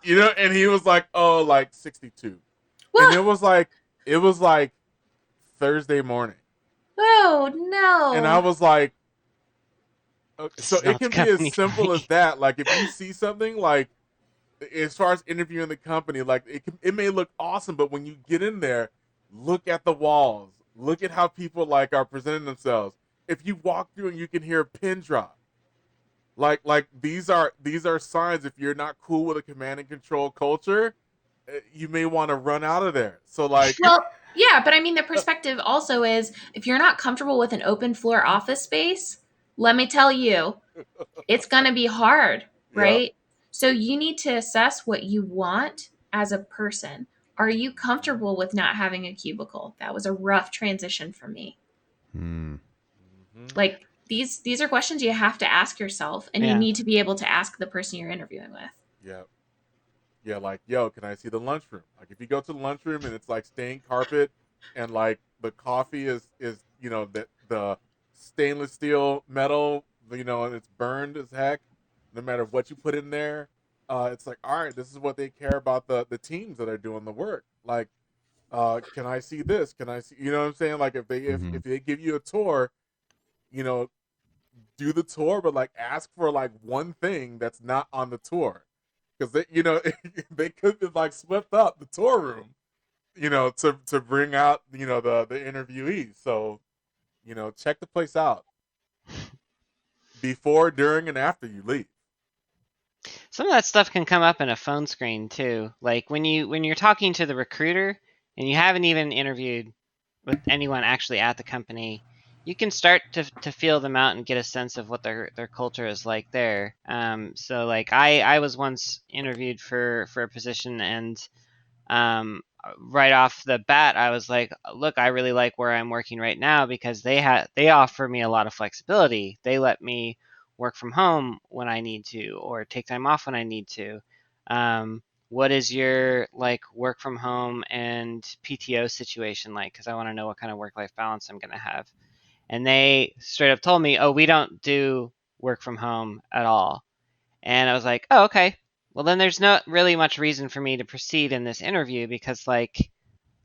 You know, and he was like, "Oh, like 62." And What? it was like Thursday morning, Oh and I no. was like, This so is it not the can be as company for simple as me. that. Like, if you see something, like, as far as interviewing the company, like, it may look awesome, but when you get in there, look at the walls, look at how people like are presenting themselves. If you walk through and you can hear a pin drop, like these are signs. If you're not cool with a command and control culture, you may want to run out of there. So, like, Well, yeah, but I mean, the perspective also is if you're not comfortable with an open floor office space, let me tell you, it's going to be hard, yeah, right? So you need to assess what you want as a person. Are you mm-hmm. comfortable with not having a cubicle? That was a rough transition for me. Hmm. Mm-hmm. Like, these are questions you have to ask yourself, and you Yeah. need to be able to ask the person you're interviewing with. Yeah. Yeah, like, yo, can I see the lunchroom? Like, if you go to the lunchroom and it's like stained carpet, and like the coffee is the stainless steel metal, and it's burned as heck, no matter what you put in there, it's like, all right, this is what they care about, the teams that are doing the work. Like, can I see this? Can I see? You know what I'm saying? Like, if Hmm. they give you a tour, you know, do the tour, but like ask for like one thing that's not on the tour, because they could have like swept up the tour room, to bring out the interviewees. So, check the place out before, during, and after you leave. Some of that stuff can come up in a phone screen too. Like when you're talking to the recruiter and you haven't even interviewed with anyone actually at the company, you can start to feel them out and get a sense of what their culture is like there. So like I was once interviewed for a position, and right off the bat, I was like, look, I really like where I'm working right now because they offer me a lot of flexibility. They let me work from home when I need to or take time off when I need to. What is your like work from home and PTO situation like? Because I want to know what kind of work life balance I'm going to have. And they straight up told me, oh, we don't do work from home at all. And I was like, oh, okay. Well, then there's not really much reason for me to proceed in this interview, because like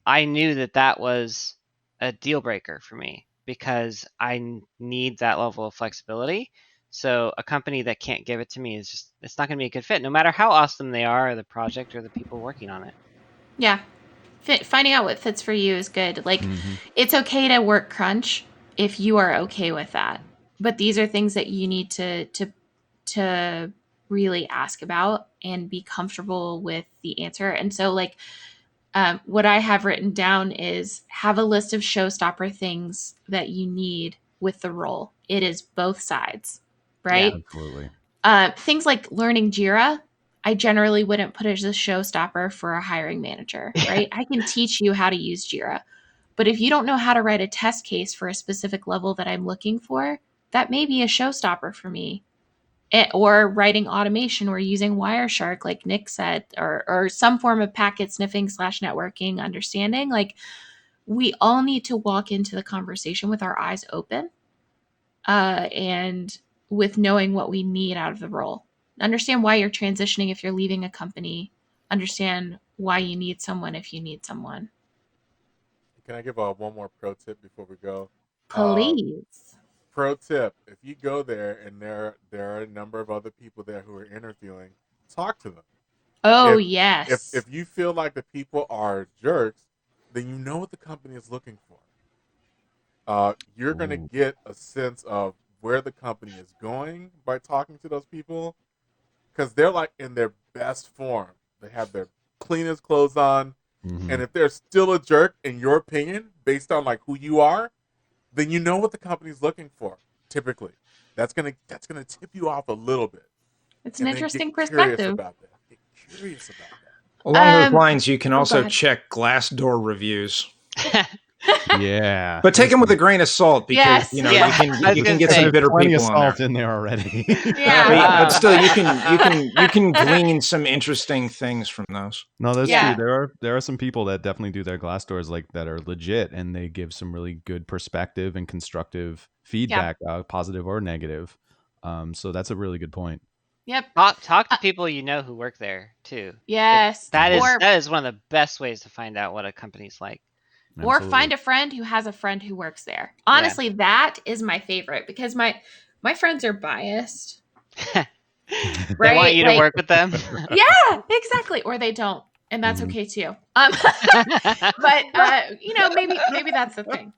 I knew that was a deal breaker for me, because I need that level of flexibility. So a company that can't give it to me is just, it's not going to be a good fit, no matter how awesome they are, or the project, or the people working on it. Yeah. Finding out what fits for you is good. Like, it's okay to work crunch if you are okay with that. But these are things that you need to really ask about and be comfortable with the answer. And so, like, what I have written down is have a list of showstopper things that you need with the role. It is both sides, right? Yeah. Absolutely. Things like learning Jira, I generally wouldn't put as a showstopper for a hiring manager, right? I can teach you how to use Jira. But if you don't know how to write a test case for a specific level that I'm looking for, that may be a showstopper for me. Or writing automation or using Wireshark, like Nick said, or some form of packet sniffing / networking understanding. Like, we all need to walk into the conversation with our eyes open, and with knowing what we need out of the role. Understand why you're transitioning if you're leaving a company. Understand why you need someone if you need someone. Can I give one more pro tip before we go? Please. Pro tip: if you go there and there are a number of other people there who are interviewing, talk to them. Oh, If yes. if you feel like the people are jerks, then you know what the company is looking for. You're going to Ooh. get a sense of where the company is going by talking to those people, because they're like in their best form. They have their cleanest clothes on, and if they're still a jerk, in your opinion, based on like who you are, then you know what the company's looking for. Typically, that's gonna tip you off a little bit, It's an and then interesting get curious perspective. about that. Get curious about that. Along those lines, you can go also ahead. check Glassdoor reviews, Yeah. but take them with a grain of salt because Yes. you know Yeah, I was you can gonna get say, some There's bitter plenty of people on there. salt in there already. Yeah. But still, you can glean some interesting things from those. No, that's Yeah. true. There are some people that definitely do their glass doors like that are legit, and they give some really good perspective and constructive feedback, positive or negative. So that's a really good point. Yep. talk to people you know who work there too. Yes. That Or is one of the best ways to find out what a company's like. or Absolutely. find a friend who has a friend who works there. Yeah. Honestly, that is my favorite because my friends are biased. They Right? want you to Like, work with them. yeah, exactly. Or they don't. And that's Mhm. okay too. But maybe that's the thing.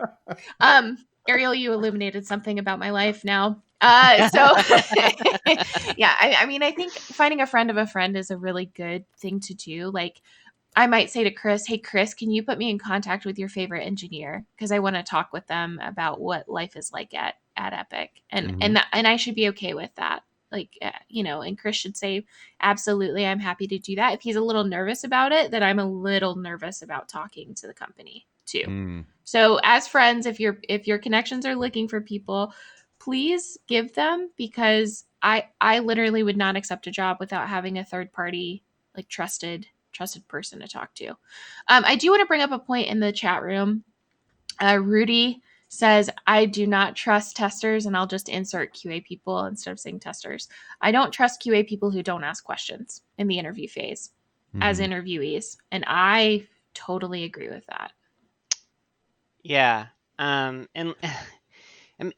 Ariel, you illuminated something about my life now. So yeah, I mean, I think finding a friend of a friend is a really good thing to do. Like, I might say to Chris, "Hey, Chris, can you put me in contact with your favorite engineer? Because I want to talk with them about what life is like at Epic." And I should be okay with that. Like, and Chris should say, "Absolutely, I'm happy to do that." If he's a little nervous about it, then I'm a little nervous about talking to the company too. So, as friends, if your connections are looking for people, please give them, because I literally would not accept a job without having a third party, like, trusted person to talk to. I do want to bring up a point in the chat room. Rudy says, I do not trust testers, and I'll just insert QA people instead of saying testers. I don't trust QA people who don't ask questions in the interview phase as interviewees. And I totally agree with that. Yeah. And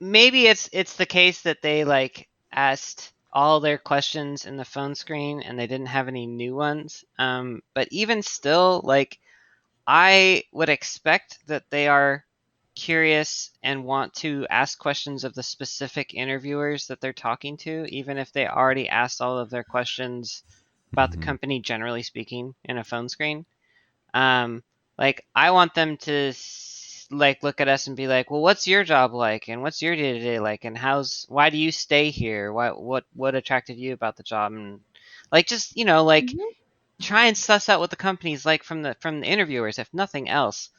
maybe it's the case that they like asked all their questions in the phone screen and they didn't have any new ones. But even still, like, I would expect that they are curious and want to ask questions of the specific interviewers that they're talking to, even if they already asked all of their questions about the company, generally speaking, in a phone screen. Like, I want them to like look at us and be like, well, what's your job like, and what's your day-to-day like, and why do you stay here, what attracted you about the job, and like, just try and suss out what the company's like from the interviewers, if nothing else.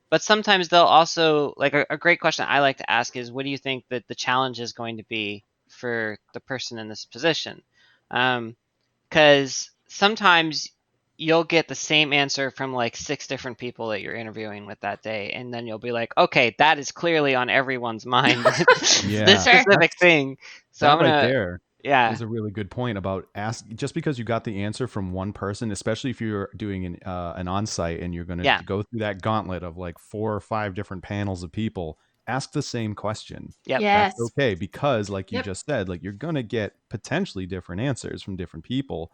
But sometimes they'll also, like, a great question I like to ask is, what do you think that the challenge is going to be for the person in this position? Because sometimes you'll get the same answer from like 6 different people that you're interviewing with that day, and then you'll be like, okay, that is clearly on everyone's mind. Yeah. This specific thing. So that I'm gonna, right there Yeah. is a really good point about just because you got the answer from one person, especially if you're doing an on-site and you're going to Yeah. go through that gauntlet of like 4 or 5 different panels of people, ask the same question. Yep. Yes. That's okay, because like you Yep. just said, like you're going to get potentially different answers from different people,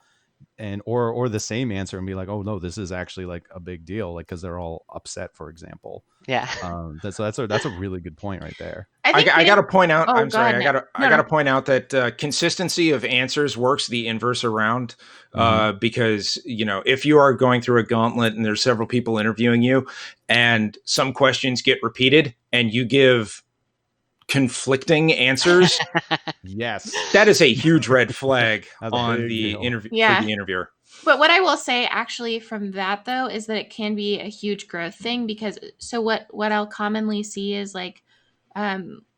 and or the same answer and be like, oh no, this is actually like a big deal, like because they're all upset, for example. Yeah. That's a really good point right there. I got to point out. Oh, I'm go sorry. ahead, Nick. I got to point out that consistency of answers works the inverse around. Because if you are going through a gauntlet and there's several people interviewing you, and some questions get repeated, and you give conflicting answers, Yes, that is a huge red flag That's a on big the deal. interview Yeah. for the interviewer. But what I will say actually from that though is that it can be a huge growth thing, because so what I'll commonly see is like,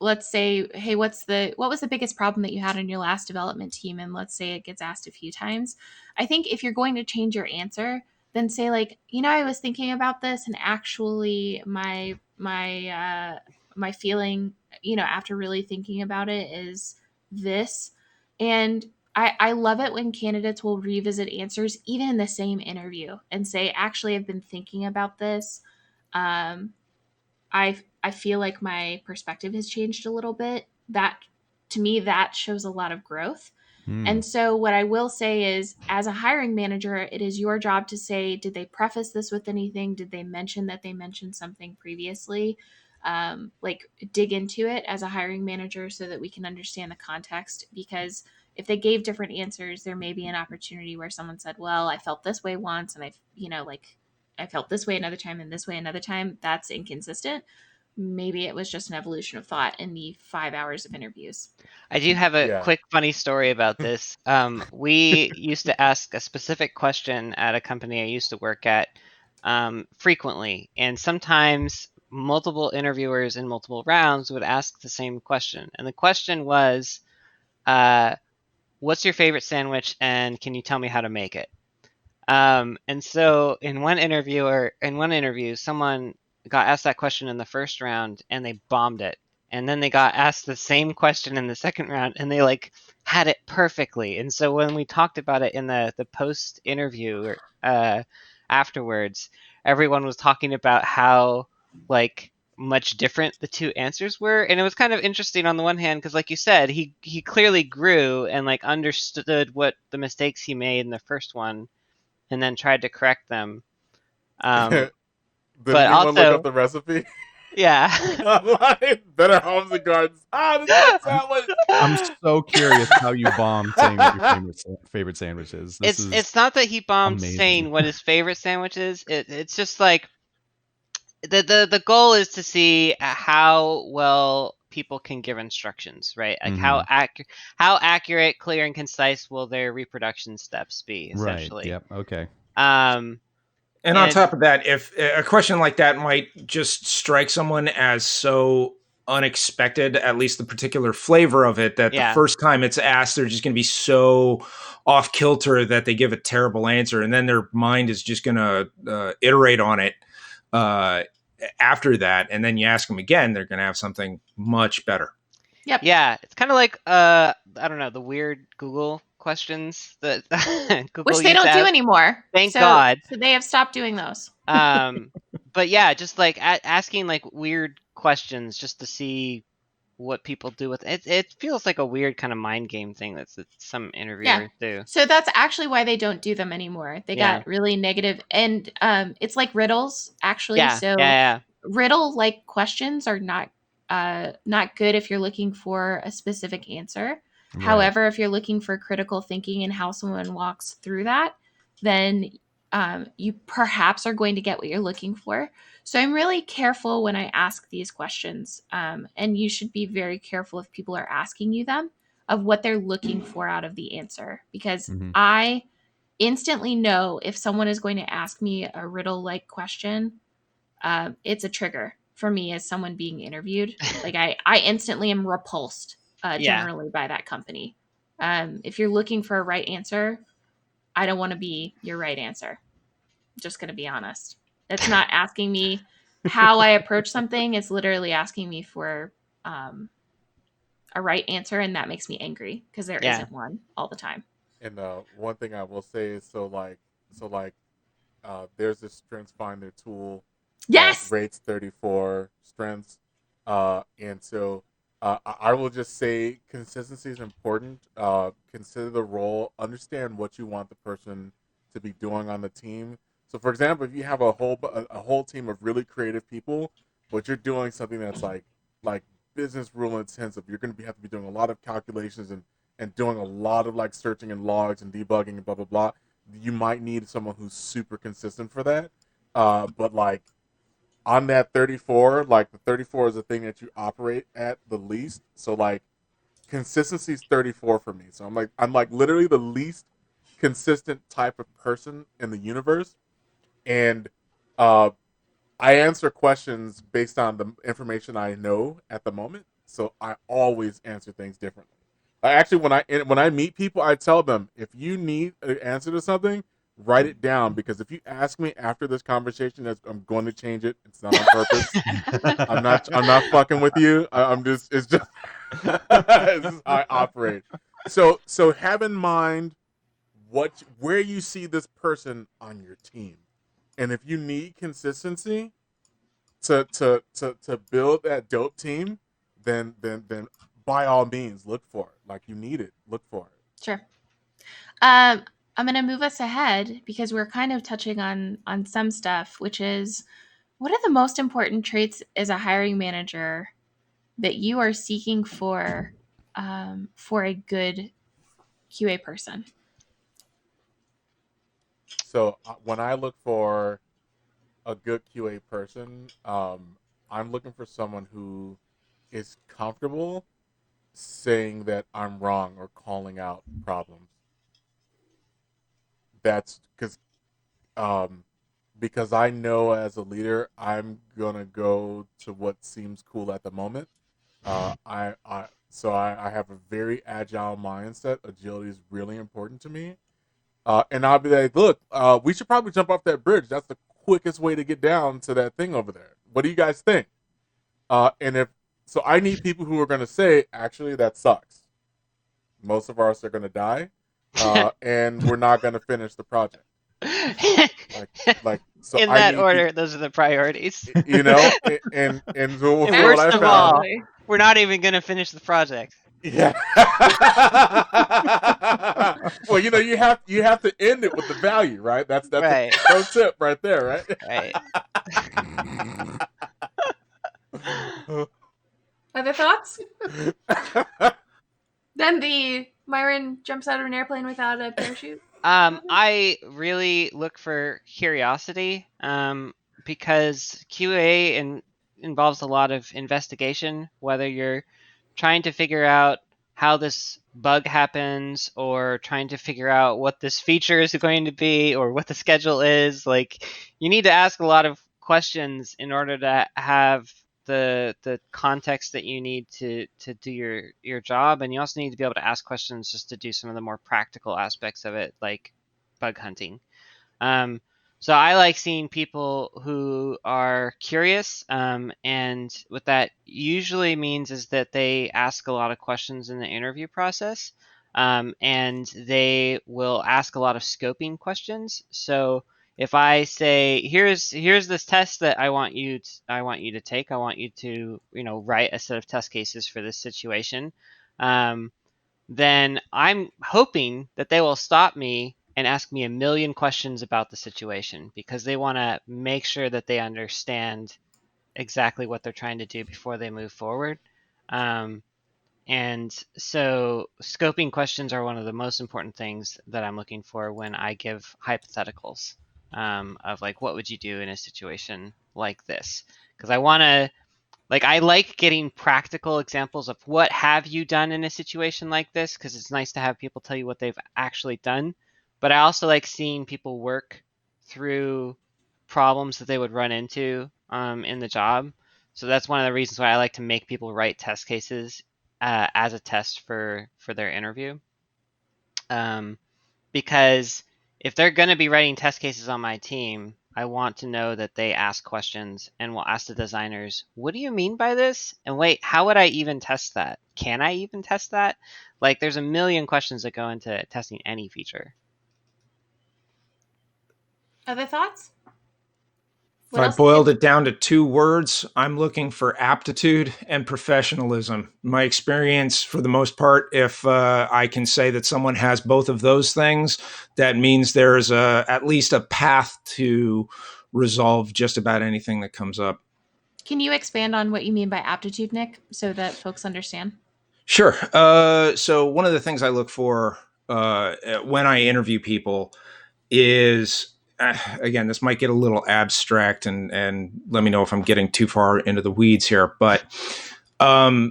let's say, hey, what was the biggest problem that you had on your last development team? And let's say it gets asked a few times. I think if you're going to change your answer, then say like, I was thinking about this, and actually my feeling, after really thinking about it, is this. And I love it when candidates will revisit answers even in the same interview and say, actually, I've been thinking about this. Um, I feel like my perspective has changed a little bit. That, to me, that shows a lot of growth. And so what I will say is, as a hiring manager, it is your job to say, did they preface this with anything? Did they mention that they mentioned something previously? Like dig into it as a hiring manager so that we can understand the context, because if they gave different answers, there may be an opportunity where someone said, well, I felt this way once, and I felt this way another time and this way another time. That's inconsistent. Maybe it was just an evolution of thought in the 5 hours of interviews. I do have a Yeah. quick funny story about this. We used to ask a specific question at a company I used to work at frequently, and sometimes multiple interviewers in multiple rounds would ask the same question. And the question was, what's your favorite sandwich, and can you tell me how to make it? And so in one interview, someone got asked that question in the first round and they bombed it. And then they got asked the same question in the second round and they like had it perfectly. And so when we talked about it in the post interview afterwards, everyone was talking about how like much different the two answers were. And it was kind of interesting on the one hand, because like you said, he clearly grew and like understood what the mistakes he made in the first one and then tried to correct them. Did but anyone look also, up the recipe? Yeah. Online, Better Homes and Gardens. This is my sandwich. I'm so curious how you bombed saying what your favorite sandwich is. It's not that he bombed amazing. saying what his favorite sandwich is. It's just like the goal is to see how well people can give instructions, right? Like how accurate, clear, and concise will their reproduction steps be, essentially. Right. Yep. Okay. And on top of that, if a question like that might just strike someone as so unexpected, at least the particular flavor of it, that the first time it's asked, they're just going to be so off kilter that they give a terrible answer. And then their mind is just going to iterate on it after that. And then you ask them again, they're going to have something much better. Yep. Yeah. It's kind of like, I don't know, the weird Google questions that Google which they don't do anymore. Thank God. So they have stopped doing those. But yeah, just like asking like weird questions just to see what people do with it. It feels like a weird kind of mind game thing that some interviewers do. So that's actually why they don't do them anymore. They got really negative, and it's like riddles actually. Riddle like questions are not good if you're looking for a specific answer. Right. However, if you're looking for critical thinking and how someone walks through that, then you perhaps are going to get what you're looking for. So I'm really careful when I ask these questions. And you should be very careful if people are asking you them of what they're looking for out of the answer. Because I instantly know if someone is going to ask me a riddle-like question, it's a trigger for me as someone being interviewed. Like I instantly am repulsed generally by that company. If you're looking for a right answer, I don't want to be your right answer. I'm just going to be honest. It's not asking me how I approach something. It's literally asking me for a right answer, and that makes me angry because there Yeah. isn't one all the time. And one thing I will say is there's this strengths finder tool that Yes. rates 34 strengths. And so I will just say consistency is important. Consider the role, understand what you want the person to be doing on the team. So, for example, if you have a whole team of really creative people, but you're doing something that's like business rule intensive, you're going to have to be doing a lot of calculations and doing a lot of like searching and logs and debugging and blah blah blah. You might need someone who's super consistent for that. But like on that 34, like the 34 is the thing that you operate at the least. So like consistency is 34 for me. So I'm like literally the least consistent type of person in the universe. And uh I answer questions based on the information I know at the moment. So I always answer things differently. Actually, when I meet people, I tell them if you need an answer to something, write it down because if you ask me after this conversation, I'm going to change it. It's not on purpose. I'm not fucking with you. I'm just it's just this is how I operate. So have in mind where you see this person on your team, and if you need consistency to build that dope team, then by all means look for it. Like you need it, look for it. Sure. I'm going to move us ahead because we're kind of touching on some stuff, which is what are the most important traits as a hiring manager that you are seeking for a good QA person? So when I look for a good QA person, I'm looking for someone who is comfortable saying that I'm wrong or calling out problems. That's um, because I know as a leader, I'm gonna go to what seems cool at the moment. I have a very agile mindset. Agility is really important to me. And I'll be like, look, we should probably jump off that bridge. That's the quickest way to get down to that thing over there. What do you guys think? And if so, I need people who are going to say, actually, that sucks. Most of us are going to die, and we're not going to finish the project. So in I that need order, those are the priorities. and so And what worst I of found, all, we're not even going to finish the project. yeah. Well, you have to end it with the value, right? That's Right. a pro tip right there, right? Right. Other thoughts? Then the Myron jumps out of an airplane without a parachute. I really look for curiosity because QA involves a lot of investigation, whether you're trying to figure out how this bug happens or trying to figure out what this feature is going to be or what the schedule is. Like, you need to ask a lot of questions in order to have the context that you need to do your job, and you also need to be able to ask questions just to do some of the more practical aspects of it, like bug hunting. um, so I like seeing people who are curious, and what that usually means is that they ask a lot of questions in the interview process, and they will ask a lot of scoping questions. So if I say, here's this test that I want you to take, I want you to write a set of test cases for this situation, then I'm hoping that they will stop me and ask me a million questions about the situation because they want to make sure that they understand exactly what they're trying to do before they move forward. And so scoping questions are one of the most important things that I'm looking for when I give hypotheticals, of like, what would you do in a situation like this? Because I like getting practical examples of what have you done in a situation like this, because it's nice to have people tell you what they've actually done. But I also like seeing people work through problems that they would run into in the job. So that's one of the reasons why I like to make people write test cases as a test for their interview. Because if they're going to be writing test cases on my team, I want to know that they ask questions and will ask the designers, what do you mean by this? And wait, how would I even test that? Can I even test that? Like, there's a million questions that go into testing any feature. Other thoughts? If I boiled it down to 2 words, I'm looking for aptitude and professionalism. My experience, for the most part, if I can say that someone has both of those things, that means there's at least a path to resolve just about anything that comes up. Can you expand on what you mean by aptitude, Nick, so that folks understand? Sure. So one of the things I look for when I interview people is, again, this might get a little abstract, and let me know if I'm getting too far into the weeds here, but a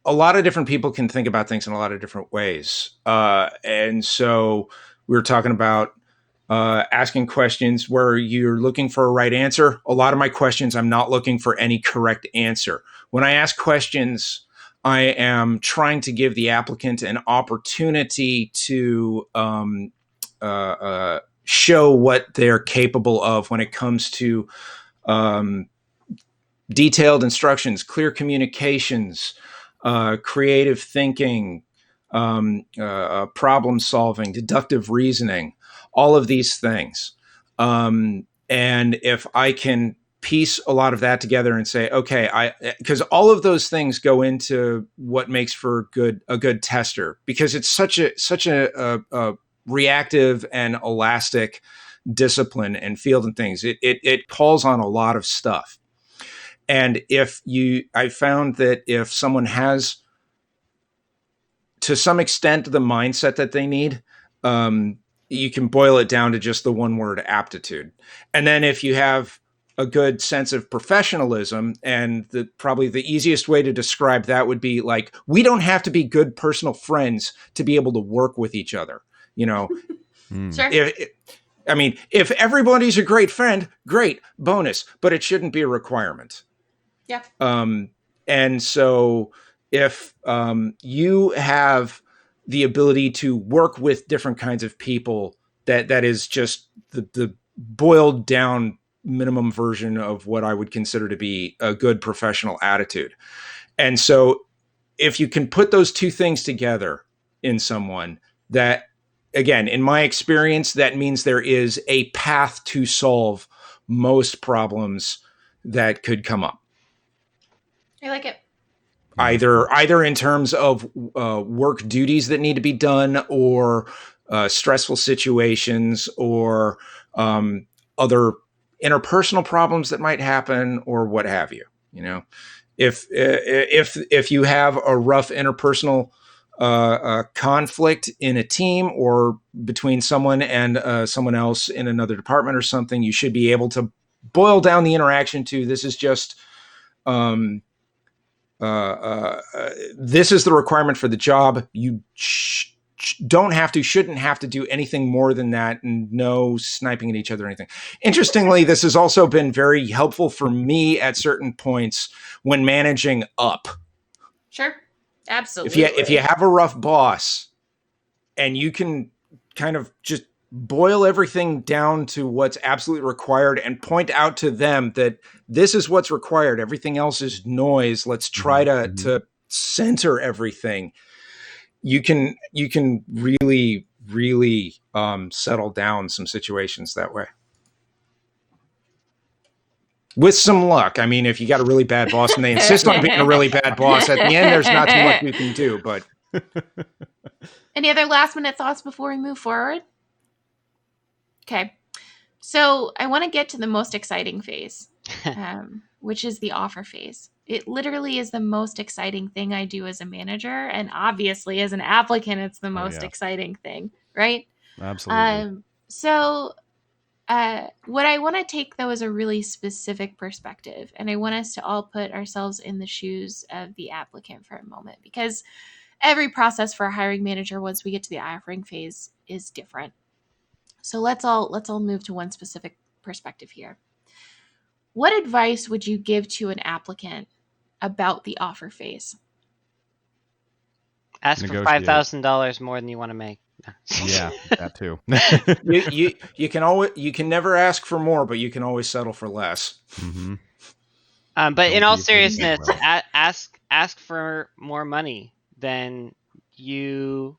lot of different people can think about things in a lot of different ways. And so we were talking about asking questions where you're looking for a right answer. A lot of my questions, I'm not looking for any correct answer. When I ask questions, I am trying to give the applicant an opportunity to show what they're capable of when it comes to detailed instructions, clear communications, creative thinking, problem solving, deductive reasoning, all of these things. And if I can piece a lot of that together and say, okay, because all of those things go into what makes for a good tester, because it's such a reactive and elastic discipline and field and things. It calls on a lot of stuff. And I found that if someone has, to some extent, the mindset that they need, you can boil it down to just the one word, aptitude. And then if you have a good sense of professionalism, and probably the easiest way to describe that would be like, we don't have to be good personal friends to be able to work with each other. Sure. If everybody's a great friend, great, bonus, but it shouldn't be a requirement. Yeah. And so if you have the ability to work with different kinds of people, that is just the boiled down minimum version of what I would consider to be a good professional attitude. And so if you can put those two things together in someone, that, again, in my experience, that means there is a path to solve most problems that could come up. I like it. Either in terms of work duties that need to be done, or stressful situations, or other interpersonal problems that might happen, or what have you. If you have a rough interpersonal conflict in a team, or between someone and someone else in another department or something, you should be able to boil down the interaction to, this is just this is the requirement for the job. You shouldn't have to do anything more than that, and no sniping at each other or anything. Interestingly, this has also been very helpful for me at certain points when managing up. Sure. Absolutely. If you have a rough boss, and you can kind of just boil everything down to what's absolutely required and point out to them that this is what's required, everything else is noise, let's try to center everything, you can really settle down some situations that way, with some luck. I mean, if you got a really bad boss and they insist on being a really bad boss, at the end there's not too much you can do. But any other last minute thoughts before we move forward? Okay, so I want to get to the most exciting phase, which is the offer phase. It literally is the most exciting thing I do as a manager, and obviously as an applicant, it's the most exciting thing, right? Absolutely. So what I want to take, though, is a really specific perspective, and I want us to all put ourselves in the shoes of the applicant for a moment, because every process for a hiring manager once we get to the offering phase is different. So let's all move to one specific perspective here. What advice would you give to an applicant about the offer phase? Ask for $5,000 more than you want to make. Yeah, that too. You can never ask for more, but you can always settle for less. Mm-hmm. But Don't in all be afraid to say seriousness, no. ask for more money than you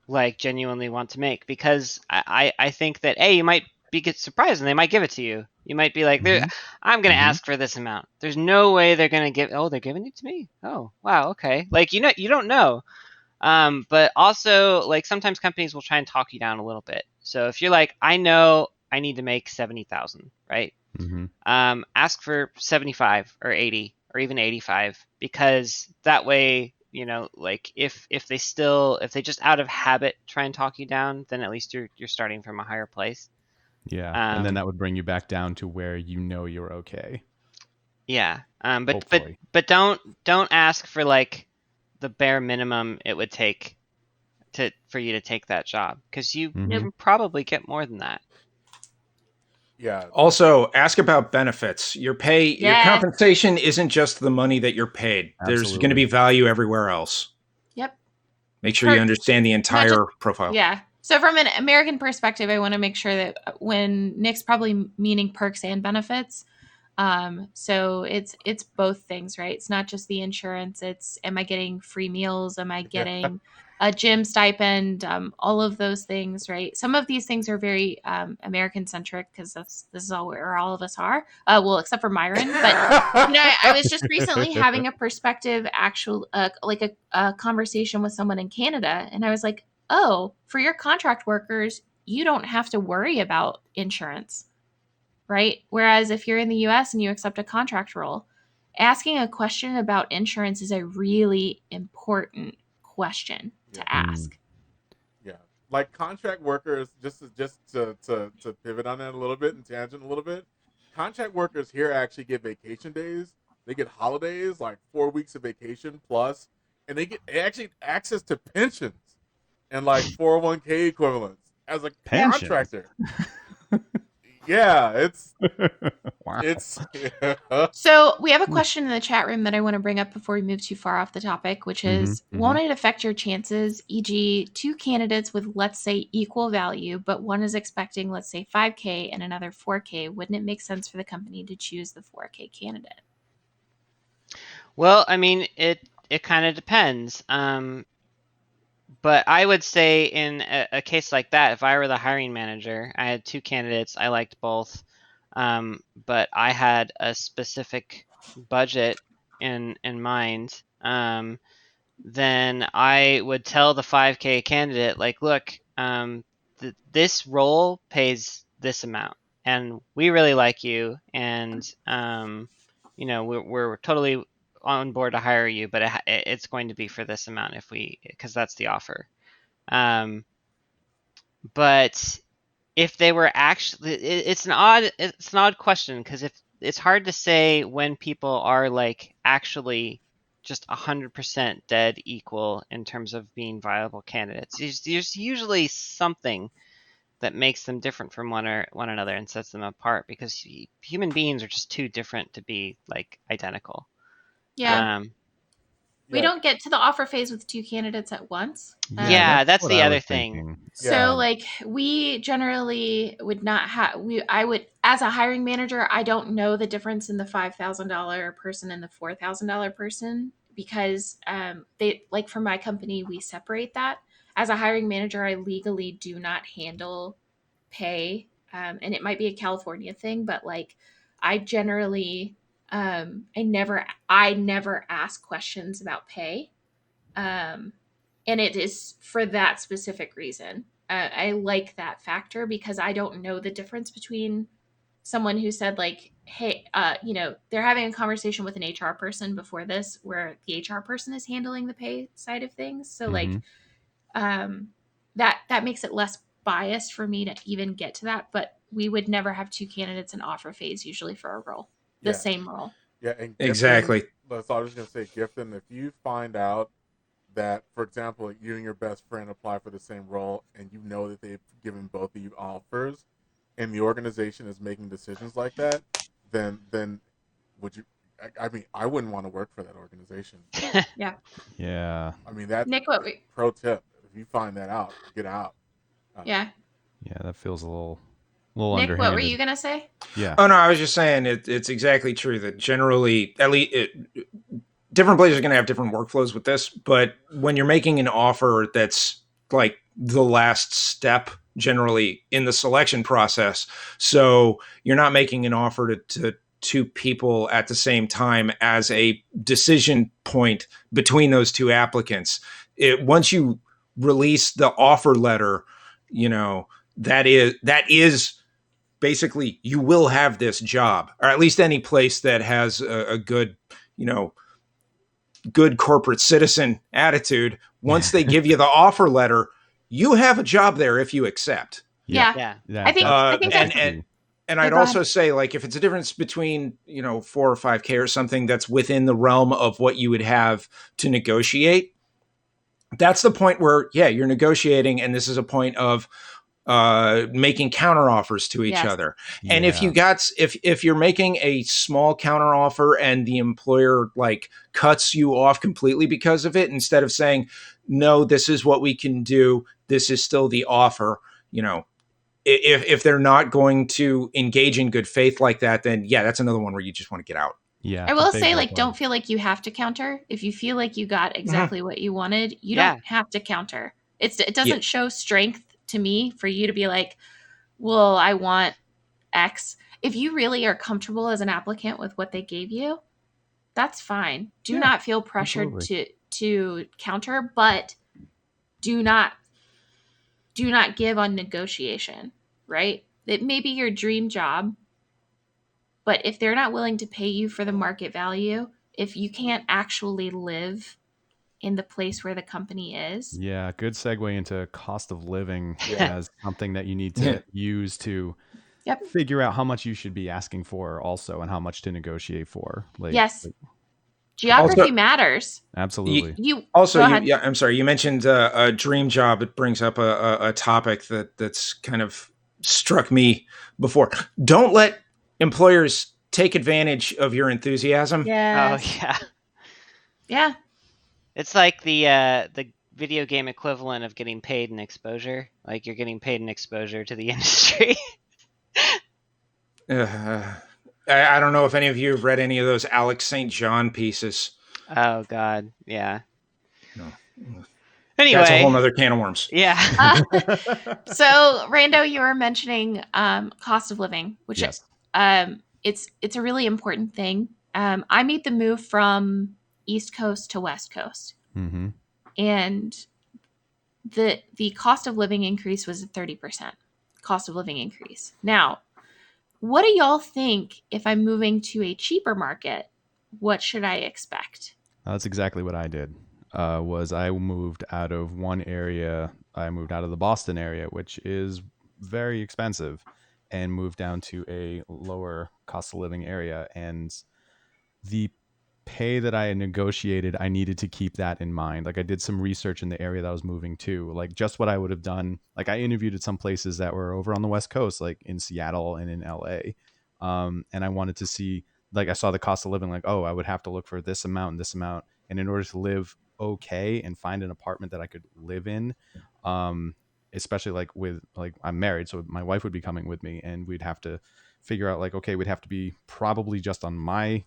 like genuinely want to make, because I think that you might get surprised and they might give it to you. You might be like, Mhm. I'm gonna Mhm. ask for this amount. There's no way they're gonna give. Oh, they're giving it to me. Oh, wow, okay. Like, you don't know. But also, like, sometimes companies will try and talk you down a little bit. So if you're like, I know I need to make 70,000, right? Mhm. Ask for 75 or 80 or even 85, because that way, like, if they just out of habit try and talk you down, then at least you're starting from a higher place. Yeah, and then that would bring you back down to where you know you're okay. Yeah. But Hopefully. don't ask for like the bare minimum it would take for you to take that job, because you Mhm. can probably get more than that. Yeah. Also, ask about benefits. Your Yes. compensation isn't just the money that you're paid. There's going to be Absolutely. value everywhere else. Yep. Make sure you Perks, understand the not just entire profile. yeah. So from an American perspective, I want to make sure that when Nick's probably meaning perks and benefits. So it's both things, right? It's not just the insurance. It's, am I getting free meals? Am I getting a gym stipend? All of those things, right? Some of these things are very American centric, because this is all where all of us are. Well, except for Myron. But I was just recently having a perspective, like a conversation with someone in Canada, and I was like, oh, for your contract workers, you don't have to worry about insurance, right? Whereas if you're in the US and you accept a contract role, asking a question about insurance is a really important question Yeah. to ask. Yeah. Like contract workers, just to pivot on that a little bit and tangent a little bit. Contract workers here actually get vacation days. They get holidays, like 4 weeks of vacation plus, and they get actually access to pensions and like 401k equivalents as a Yep. Pensions. contractor. Yeah, Wow. yeah. So we have a question in the chat room that I want to bring up before we move too far off the topic, which is, won't it affect your chances? E.g., two candidates with, let's say, equal value, but one is expecting, let's say, 5K and another 4K. Wouldn't it make sense for the company to choose the 4K candidate? Well, I mean, it kind of depends. But I would say in a case like that, if I were the hiring manager, I had two candidates, I liked both, but I had a specific budget in mind, then I would tell the 5K candidate, like, look, this role pays this amount, and we really like you, and we're totally on board to hire you, but it's going to be for this amount, because that's the offer. But if they were actually, it's an odd question, because if it's hard to say when people are like actually just 100% dead equal in terms of being viable candidates. There's usually something that makes them different from one another and sets them apart, because human beings are just too different to be like identical. Yeah. We Yeah. don't get to the offer phase with two candidates at once. Yeah, that's what the I other was thing. thinking. So like, we generally would not have, I would, as a hiring manager, I don't know the difference in the $5,000 person and the $4,000 person, because they, like, for my company, we separate that. As a hiring manager, I legally do not handle pay. And it might be a California thing, but like, I generally I never ask questions about pay. And it is for that specific reason. I like that factor, because I don't know the difference between someone who said, like, hey, they're having a conversation with an HR person before this, where the HR person is handling the pay side of things. So like, um, that makes it less biased for me to even get to that. But we would never have two candidates in offer phase usually for a role, the Yeah. same role. Yeah, and Exactly. So I was just gonna say, Gifton, if you find out that, for example, you and your best friend apply for the same role, and you know that they've given both of you offers, and the organization is making decisions like that, then would you? I mean, I wouldn't want to work for that organization. Yeah. Yeah. I mean, that's Nick, pro tip. If you find that out, get out. Yeah. Yeah, that feels a little Nick, underhanded. what were you gonna say? Yeah. Oh no, I was just saying it's exactly true that generally, at least, different places are going to have different workflows with this. But when you're making an offer that's like the last step, generally in the selection process, so you're not making an offer to two people at the same time as a decision point between those two applicants. Once you release the offer letter, you know that is basically you will have this job, or at least any place that has a good, good corporate citizen attitude. Once they give you the offer letter, you have a job there if you accept. Yeah. I think that's and I'd also say, like, if it's a difference between 4 or 5K or something that's within the realm of what you would have to negotiate, that's the point where you're negotiating, and this is a point of making counter offers to each other. And if you're making a small counter offer and the employer like cuts you off completely because of it, instead of saying, no, this is what we can do, this is still the offer, if they're not going to engage in good faith like that, then that's another one where you just want to get out. Yeah. I will say, like, don't feel like you have to counter. If you feel like you got exactly what you wanted, you don't have to counter. It doesn't show strength to me for you to be like, well, I want X. If you really are comfortable as an applicant with what they gave you, that's fine. Do not feel pressured to counter, but do not give on negotiation, right? It may be your dream job, but if they're not willing to pay you for the market value, if you can't actually live in the place where the company is. Yeah, good segue into cost of living as something that you need to use to figure out how much you should be asking for also and how much to negotiate for. Geography matters. Absolutely. I'm sorry, you mentioned a dream job. It brings up a topic that's kind of struck me before. Don't let employers take advantage of your enthusiasm. Yes. Oh yeah. Yeah. It's like the video game equivalent of getting paid in exposure. Like you're getting paid in exposure to the industry. I don't know if any of you have read any of those Alex St. John pieces. Oh God, yeah. No. Anyway, that's a whole other can of worms. Yeah. So, Rando, you were mentioning cost of living, which it's a really important thing. I made the move from East Coast to West Coast, and the cost of living increase was a 30% cost of living increase. Now, what do y'all think if I'm moving to a cheaper market? What should I expect? That's exactly what I did. I moved out of one area. I moved out of the Boston area, which is very expensive, and moved down to a lower cost of living area. And the pay that I negotiated, I needed to keep that in mind. Like I did some research in the area that I was moving to, like just what I would have done. Like I interviewed at some places that were over on the West Coast, like in Seattle and in LA. And I wanted to see, like I saw the cost of living, like, oh, I would have to look for this amount and this amount. And in order to live okay and find an apartment that I could live in, especially like I'm married, so my wife would be coming with me, and we'd have to figure out like, okay, we'd have to be probably just on my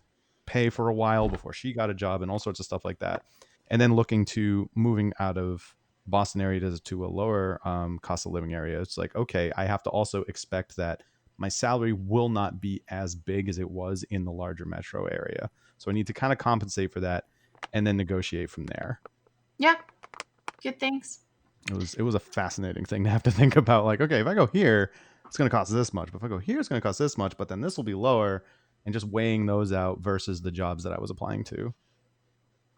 pay for a while before she got a job and all sorts of stuff like that. And then looking to moving out of Boston area to a lower cost of living area, it's like, okay, I have to also expect that my salary will not be as big as it was in the larger metro area. So I need to kind of compensate for that and then negotiate from there. Yeah. Good things. It was a fascinating thing to have to think about. Like, okay, if I go here, it's going to cost this much. But if I go here, it's going to cost this much. But then this will be lower. And just weighing those out versus the jobs that I was applying to.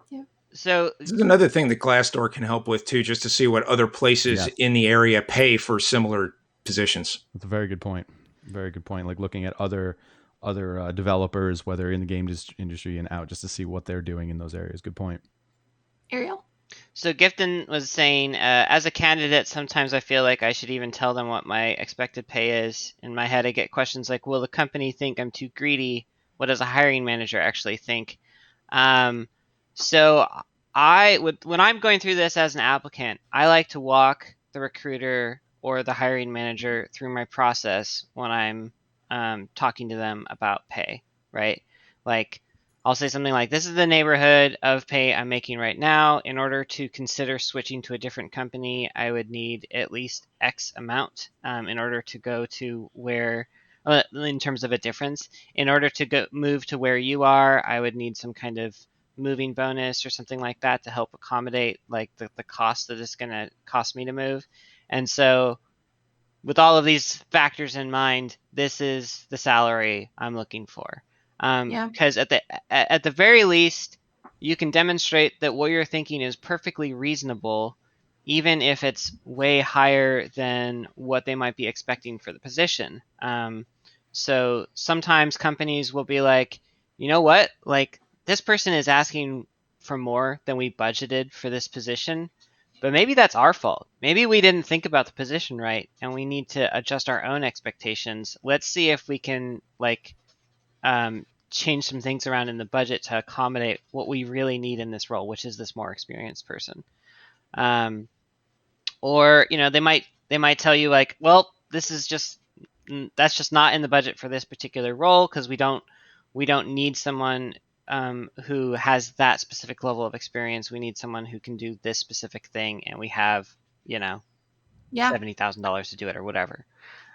Yeah. So this is another thing that Glassdoor can help with too, just to see what other places in the area pay for similar positions. That's a very good point. Very good point. Like looking at other developers, whether in the game industry and out, just to see what they're doing in those areas. Good point. Ariel? So Gifton was saying, as a candidate, sometimes I feel like I should even tell them what my expected pay is. In my head, I get questions like, will the company think I'm too greedy? What does a hiring manager actually think? So when I'm going through this as an applicant, I like to walk the recruiter or the hiring manager through my process when I'm talking to them about pay, right? Like, I'll say something like, this is the neighborhood of pay I'm making right now. In order to consider switching to a different company, I would need at least X amount in order to go to where, in terms of a difference, in order to move to where you are, I would need some kind of moving bonus or something like that to help accommodate like the cost that it's going to cost me to move. And so with all of these factors in mind, this is the salary I'm looking for. Because at the very least, you can demonstrate that what you're thinking is perfectly reasonable, even if it's way higher than what they might be expecting for the position. So sometimes companies will be like, you know what, like this person is asking for more than we budgeted for this position. But maybe that's our fault. Maybe we didn't think about the position right, and we need to adjust our own expectations. Let's see if we can change some things around in the budget to accommodate what we really need in this role, which is this more experienced person. Or they might tell you like, well, this is just that's just not in the budget for this particular role because we don't need someone who has that specific level of experience. We need someone who can do this specific thing, and we have $70,000 to do it or whatever.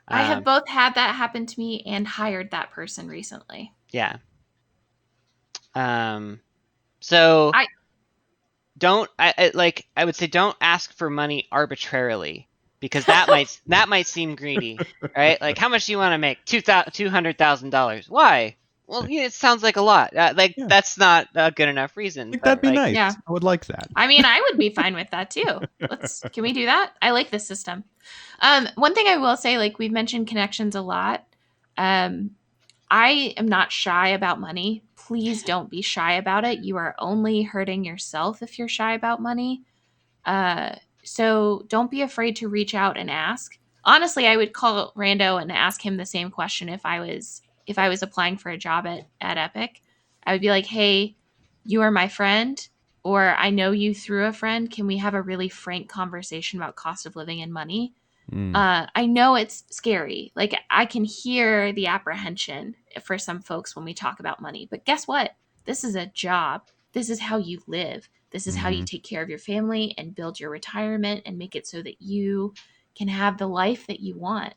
I have both had that happen to me and hired that person recently. Yeah. So I would say don't ask for money arbitrarily, because that might seem greedy, right? Like, how much do you want to make? $200,000. Why? Well, it sounds like a lot. That's not a good enough reason. Like, that'd be nice. Yeah. I would like that. I mean, I would be fine with that too. Can we do that? I like this system. One thing I will say, like we've mentioned connections a lot. I am not shy about money. Please don't be shy about it. You are only hurting yourself if you're shy about money. So don't be afraid to reach out and ask. Honestly, I would call Rando and ask him the same question if I was applying for a job at Epic. I would be like, hey, you are my friend, or I know you through a friend. Can we have a really frank conversation about cost of living and money? I know it's scary. Like, I can hear the apprehension for some folks when we talk about money. But guess what? This is a job. This is how you live. This is how you take care of your family and build your retirement and make it so that you can have the life that you want,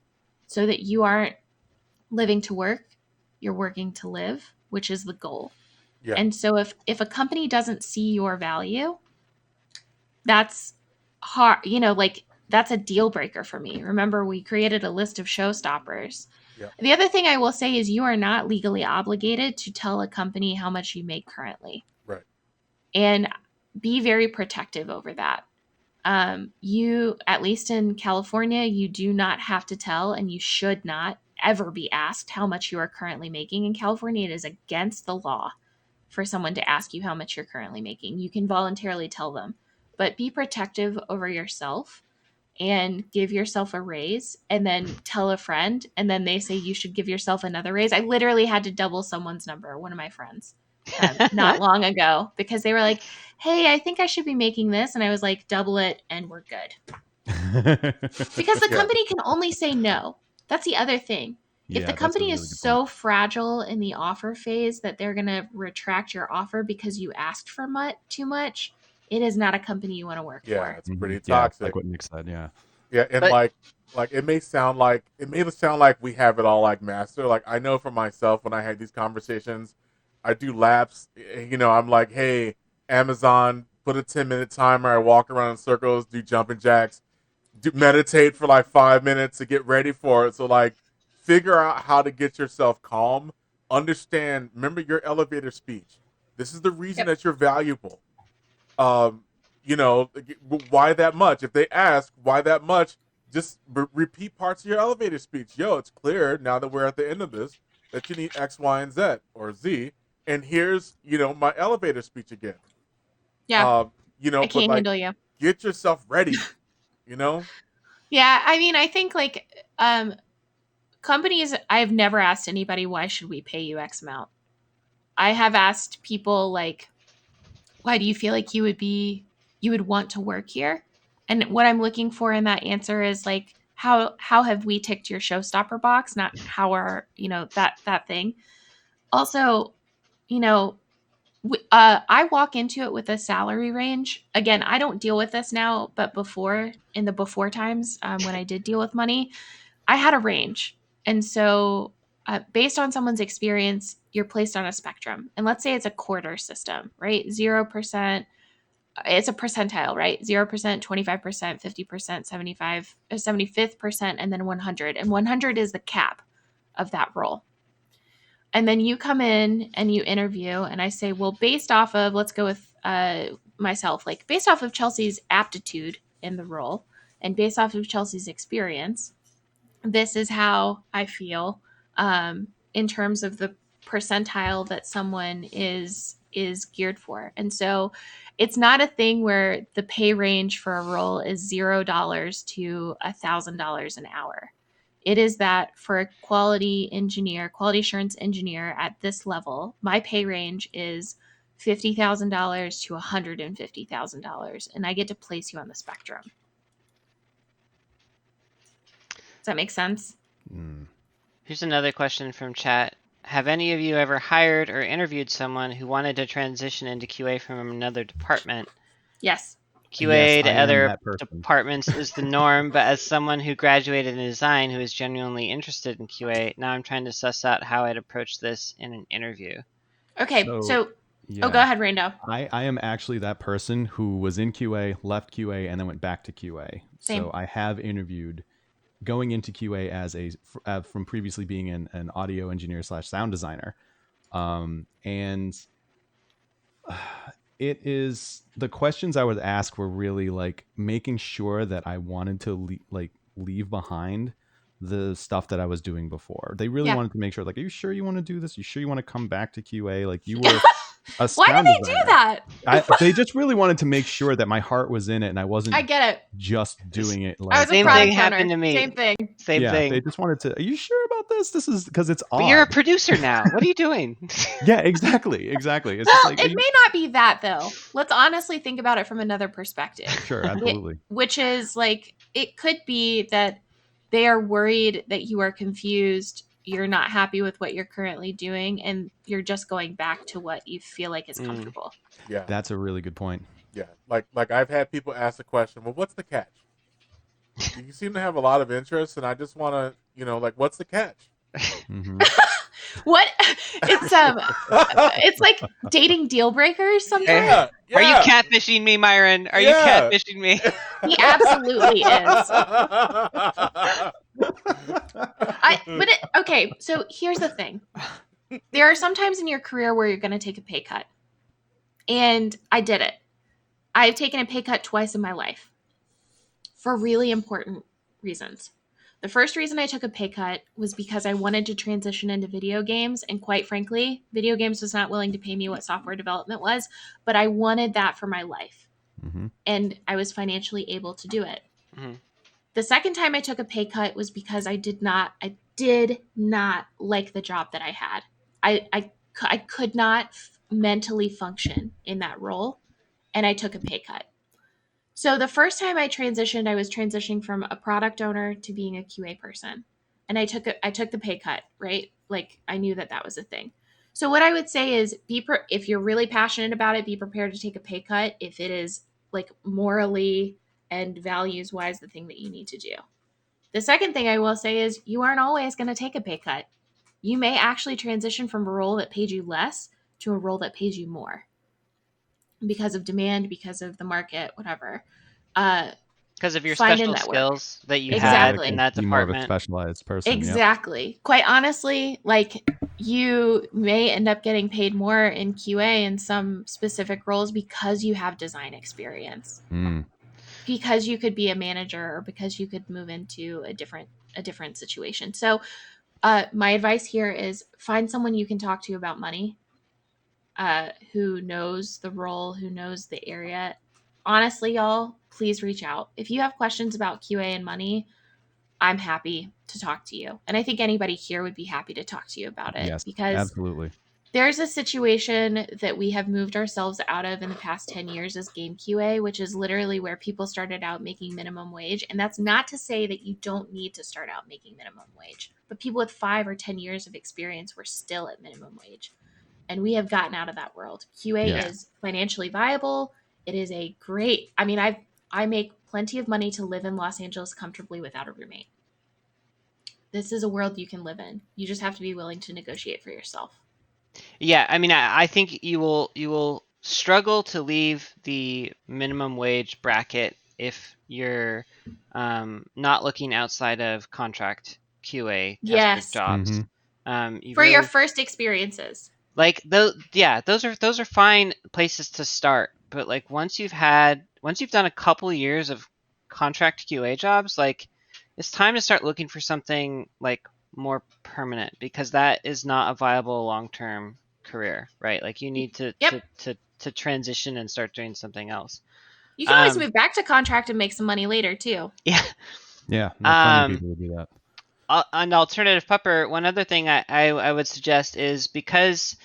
so that you aren't living to work, you're working to live, which is the goal. Yeah. And so if a company doesn't see your value, that's hard, like that's a deal breaker for me. Remember, we created a list of showstoppers. Yeah. The other thing I will say is you are not legally obligated to tell a company how much you make currently. Right. And be very protective over that. You, at least in California, you do not have to tell, and you should not ever be asked how much you are currently making. In California, it is against the law for someone to ask you how much you're currently making. You can voluntarily tell them, but be protective over yourself and give yourself a raise, and then tell a friend, and then they say you should give yourself another raise. I literally had to double someone's number, one of my friends, not long ago, because they were like, hey, I think I should be making this. And I was like, double it and we're good. Because the company can only say no. That's the other thing. If the company is so fragile in the offer phase that they're going to retract your offer because you asked for too much, it is not a company you want to work for. Yeah, it's pretty toxic. Like what Nick said, yeah. Yeah, and like it may sound like we have it all like master. Like, I know for myself, when I had these conversations, I do laps. I'm like, hey, Amazon, put a 10-minute timer. I walk around in circles, do jumping jacks, meditate for like 5 minutes to get ready for it. So like, figure out how to get yourself calm. Understand. Remember your elevator speech. This is the reason that you're valuable. Why that much? If they ask why that much, just repeat parts of your elevator speech. Yo, it's clear now that we're at the end of this that you need X, Y, and Z or Z. And here's, my elevator speech again. Yeah. I can't handle you. Get yourself ready, Yeah. I mean, I think like, companies, I've never asked anybody, why should we pay you X amount? I have asked people like, why do you feel like you would want to work here? And what I'm looking for in that answer is like, how have we ticked your showstopper box? Not how are, that thing. Also, I walk into it with a salary range. Again, I don't deal with this now, but in the before times, when I did deal with money, I had a range. And so based on someone's experience, you're placed on a spectrum. And let's say it's a quarter system, right? 0%, it's a percentile, right? 0%, 25%, 50%, 75, 75th percent, and then 100. And 100 is the cap of that role. And then you come in and you interview, and I say, well, based off of, let's go with myself, like based off of Chelsea's aptitude in the role and based off of Chelsea's experience, this is how I feel in terms of the percentile that someone is geared for. And so it's not a thing where the pay range for a role is $0 to $1,000 an hour. It is that for a quality assurance engineer at this level, my pay range is $50,000 to $150,000, and I get to place you on the spectrum. Does that make sense? Here's another question from chat. Have any of you ever hired or interviewed someone who wanted to transition into QA from another department? Yes. QA to other departments is the norm, but as someone who graduated in design who is genuinely interested in QA, now I'm trying to suss out how I'd approach this in an interview. Okay, so go ahead, Rando. I am actually that person who was in QA, left QA, and then went back to QA. Same. So I have interviewed going into QA as from previously being an audio engineer / sound designer. And it is, the questions I would ask were really like making sure that I wanted to leave behind the stuff that I was doing before. They really wanted to make sure, like, are you sure you want to do this? You sure you want to come back to QA? Like, you were a sound Why do they designer. do that? They just really wanted to make sure that my heart was in it and I wasn't. I get it. Just doing it. Like, I was a same product thing owner. happened to me. Same thing. Same thing. They just wanted to. Are you sure about this? This is because it's odd. But you're a producer now. What are you doing? Yeah, exactly. It's Well, just like, it may not be that though. Let's honestly think about it from another perspective. Sure, absolutely. Which is like, it could be that they are worried that you are confused, you're not happy with what you're currently doing, and you're just going back to what you feel like is comfortable. Yeah, that's a really good point. Yeah, like I've had people ask the question, well, what's the catch? You seem to have a lot of interest, and I just want to, like, what's the catch? Mm-hmm. What? It's like dating deal breakers sometimes. Yeah. Are you catfishing me, Myron? Are you catfishing me? He absolutely is. Okay, so here's the thing. There are some times in your career where you're going to take a pay cut. And I did it. I've taken a pay cut twice in my life for really important reasons. The first reason I took a pay cut was because I wanted to transition into video games. And quite frankly, video games was not willing to pay me what software development was, but I wanted that for my life. Mm-hmm. And I was financially able to do it. Mm-hmm. The second time I took a pay cut was because I did not like the job that I had. I could not mentally function in that role, and I took a pay cut. So the first time I transitioned, I was transitioning from a product owner to being a QA person, and I took the pay cut, right? Like, I knew that was a thing. So what I would say is, if you're really passionate about it, be prepared to take a pay cut if it is like morally and values wise the thing that you need to do. The second thing I will say is, you aren't always going to take a pay cut. You may actually transition from a role that paid you less to a role that pays you more because of demand, because of the market, whatever. Because of your special skills that you had in that department. More of a specialized person. Exactly. Yep. Quite honestly, like, you may end up getting paid more in QA in some specific roles because you have design experience. Because you could be a manager, or because you could move into a different situation. So my advice here is, find someone you can talk to about money, who knows the role, who knows the area. Honestly, y'all, please reach out. If you have questions about QA and money, I'm happy to talk to you. And I think anybody here would be happy to talk to you about it. Yes, because absolutely. There's a situation that we have moved ourselves out of in the past 10 years as game QA, which is literally where people started out making minimum wage. And that's not to say that you don't need to start out making minimum wage, but people with 5 or 10 years of experience were still at minimum wage. And we have gotten out of that world. QA is financially viable. It is a great, I make plenty of money to live in Los Angeles comfortably without a roommate. This is a world you can live in. You just have to be willing to negotiate for yourself. Yeah, I mean, I think you will struggle to leave the minimum wage bracket if you're not looking outside of contract QA tester jobs. You For really, your first experiences. like those, yeah, those are fine places to start. But like once you've done a couple years of contract QA jobs, like it's time to start looking for something like more permanent, because that is not a viable long-term career, right? Like you need to transition and start doing something else. You can always move back to contract and make some money later too. Yeah. Yeah, there are plenty of people who do that. On alternative pupper, one other thing I would suggest is, because,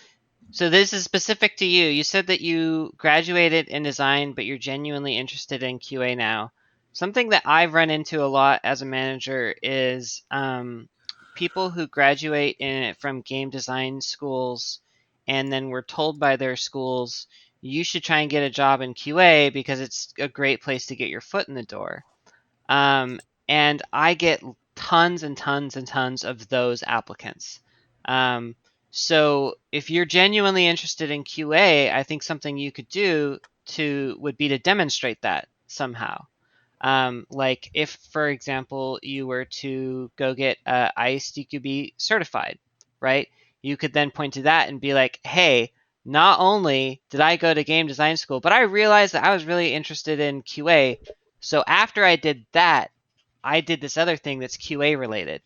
so this is specific to you. You said that you graduated in design, but you're genuinely interested in QA now. Something that I've run into a lot as a manager is people who graduate from game design schools and then were told by their schools, you should try and get a job in QA because it's a great place to get your foot in the door. And I get tons and tons and tons of those applicants. So if you're genuinely interested in QA, I think something you could do would be to demonstrate that somehow. Like if, for example, you were to go get ISTQB certified, right? You could then point to that and be like, hey, not only did I go to game design school, but I realized that I was really interested in QA. So after I did that, I did this other thing that's QA related.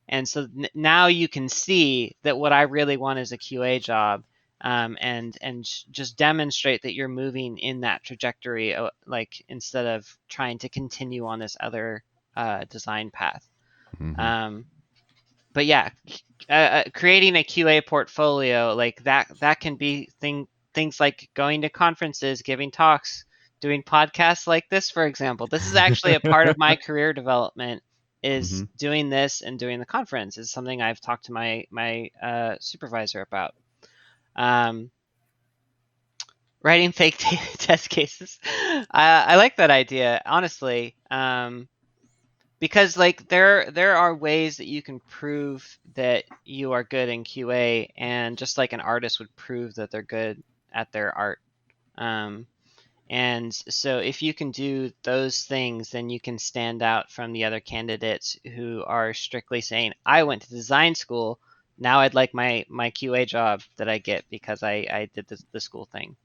And so now you can see that what I really want is a QA job, and just demonstrate that you're moving in that trajectory, like instead of trying to continue on this other design path. But yeah, creating a QA portfolio like that can be things like going to conferences, giving talks, doing podcasts like this, for example. This is actually a part of my career development, is doing this and doing the conference is something I've talked to my supervisor about. Writing fake test cases. I like that idea, honestly. Because like there are ways that you can prove that you are good in QA, and just like an artist would prove that they're good at their art. And so if you can do those things, then you can stand out from the other candidates who are strictly saying, I went to design school, now I'd like my QA job that I get because I did the school thing.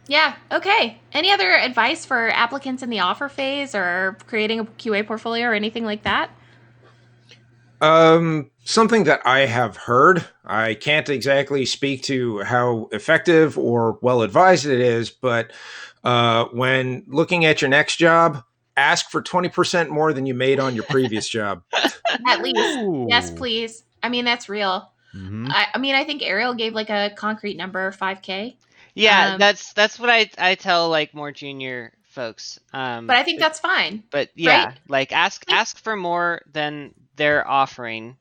Yeah, okay. Any other advice for applicants in the offer phase or creating a QA portfolio or anything like that? Something that I have heard, I can't exactly speak to how effective or well advised it is, but when looking at your next job, ask for 20% more than you made on your previous job. At least. Yes, please. I mean, that's real. I think Ariel gave like a concrete number, 5K. Yeah, that's what I tell like more junior folks. But I think that's fine. But yeah, right? like ask for more than they're offering,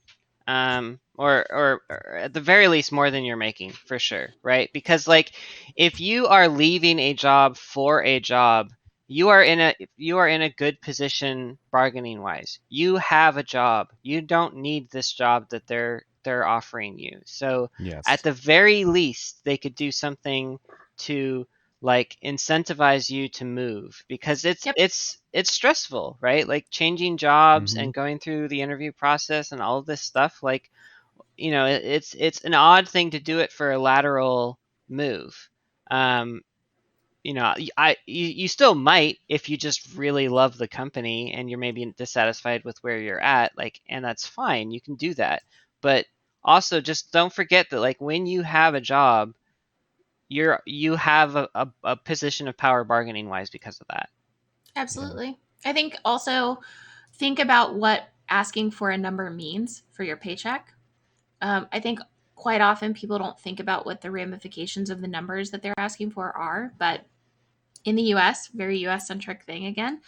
or at the very least more than you're making, for sure, right? Because like if you are leaving a job for a job, you are in a good position bargaining wise. You have a job. You don't need this job that they're offering you. So at the very least, they could do something to like incentivize you to move, because it's stressful, right? Like changing jobs and going through the interview process and all of this stuff. Like, it's an odd thing to do it for a lateral move. You still might, if you just really love the company and you're maybe dissatisfied with where you're at, like, and that's fine, you can do that. But also just don't forget that like when you have a job, you have a position of power bargaining wise because of that. Absolutely. I think also think about what asking for a number means for your paycheck. I think quite often people don't think about what the ramifications of the numbers that they're asking for are, but in the US, very US centric thing again,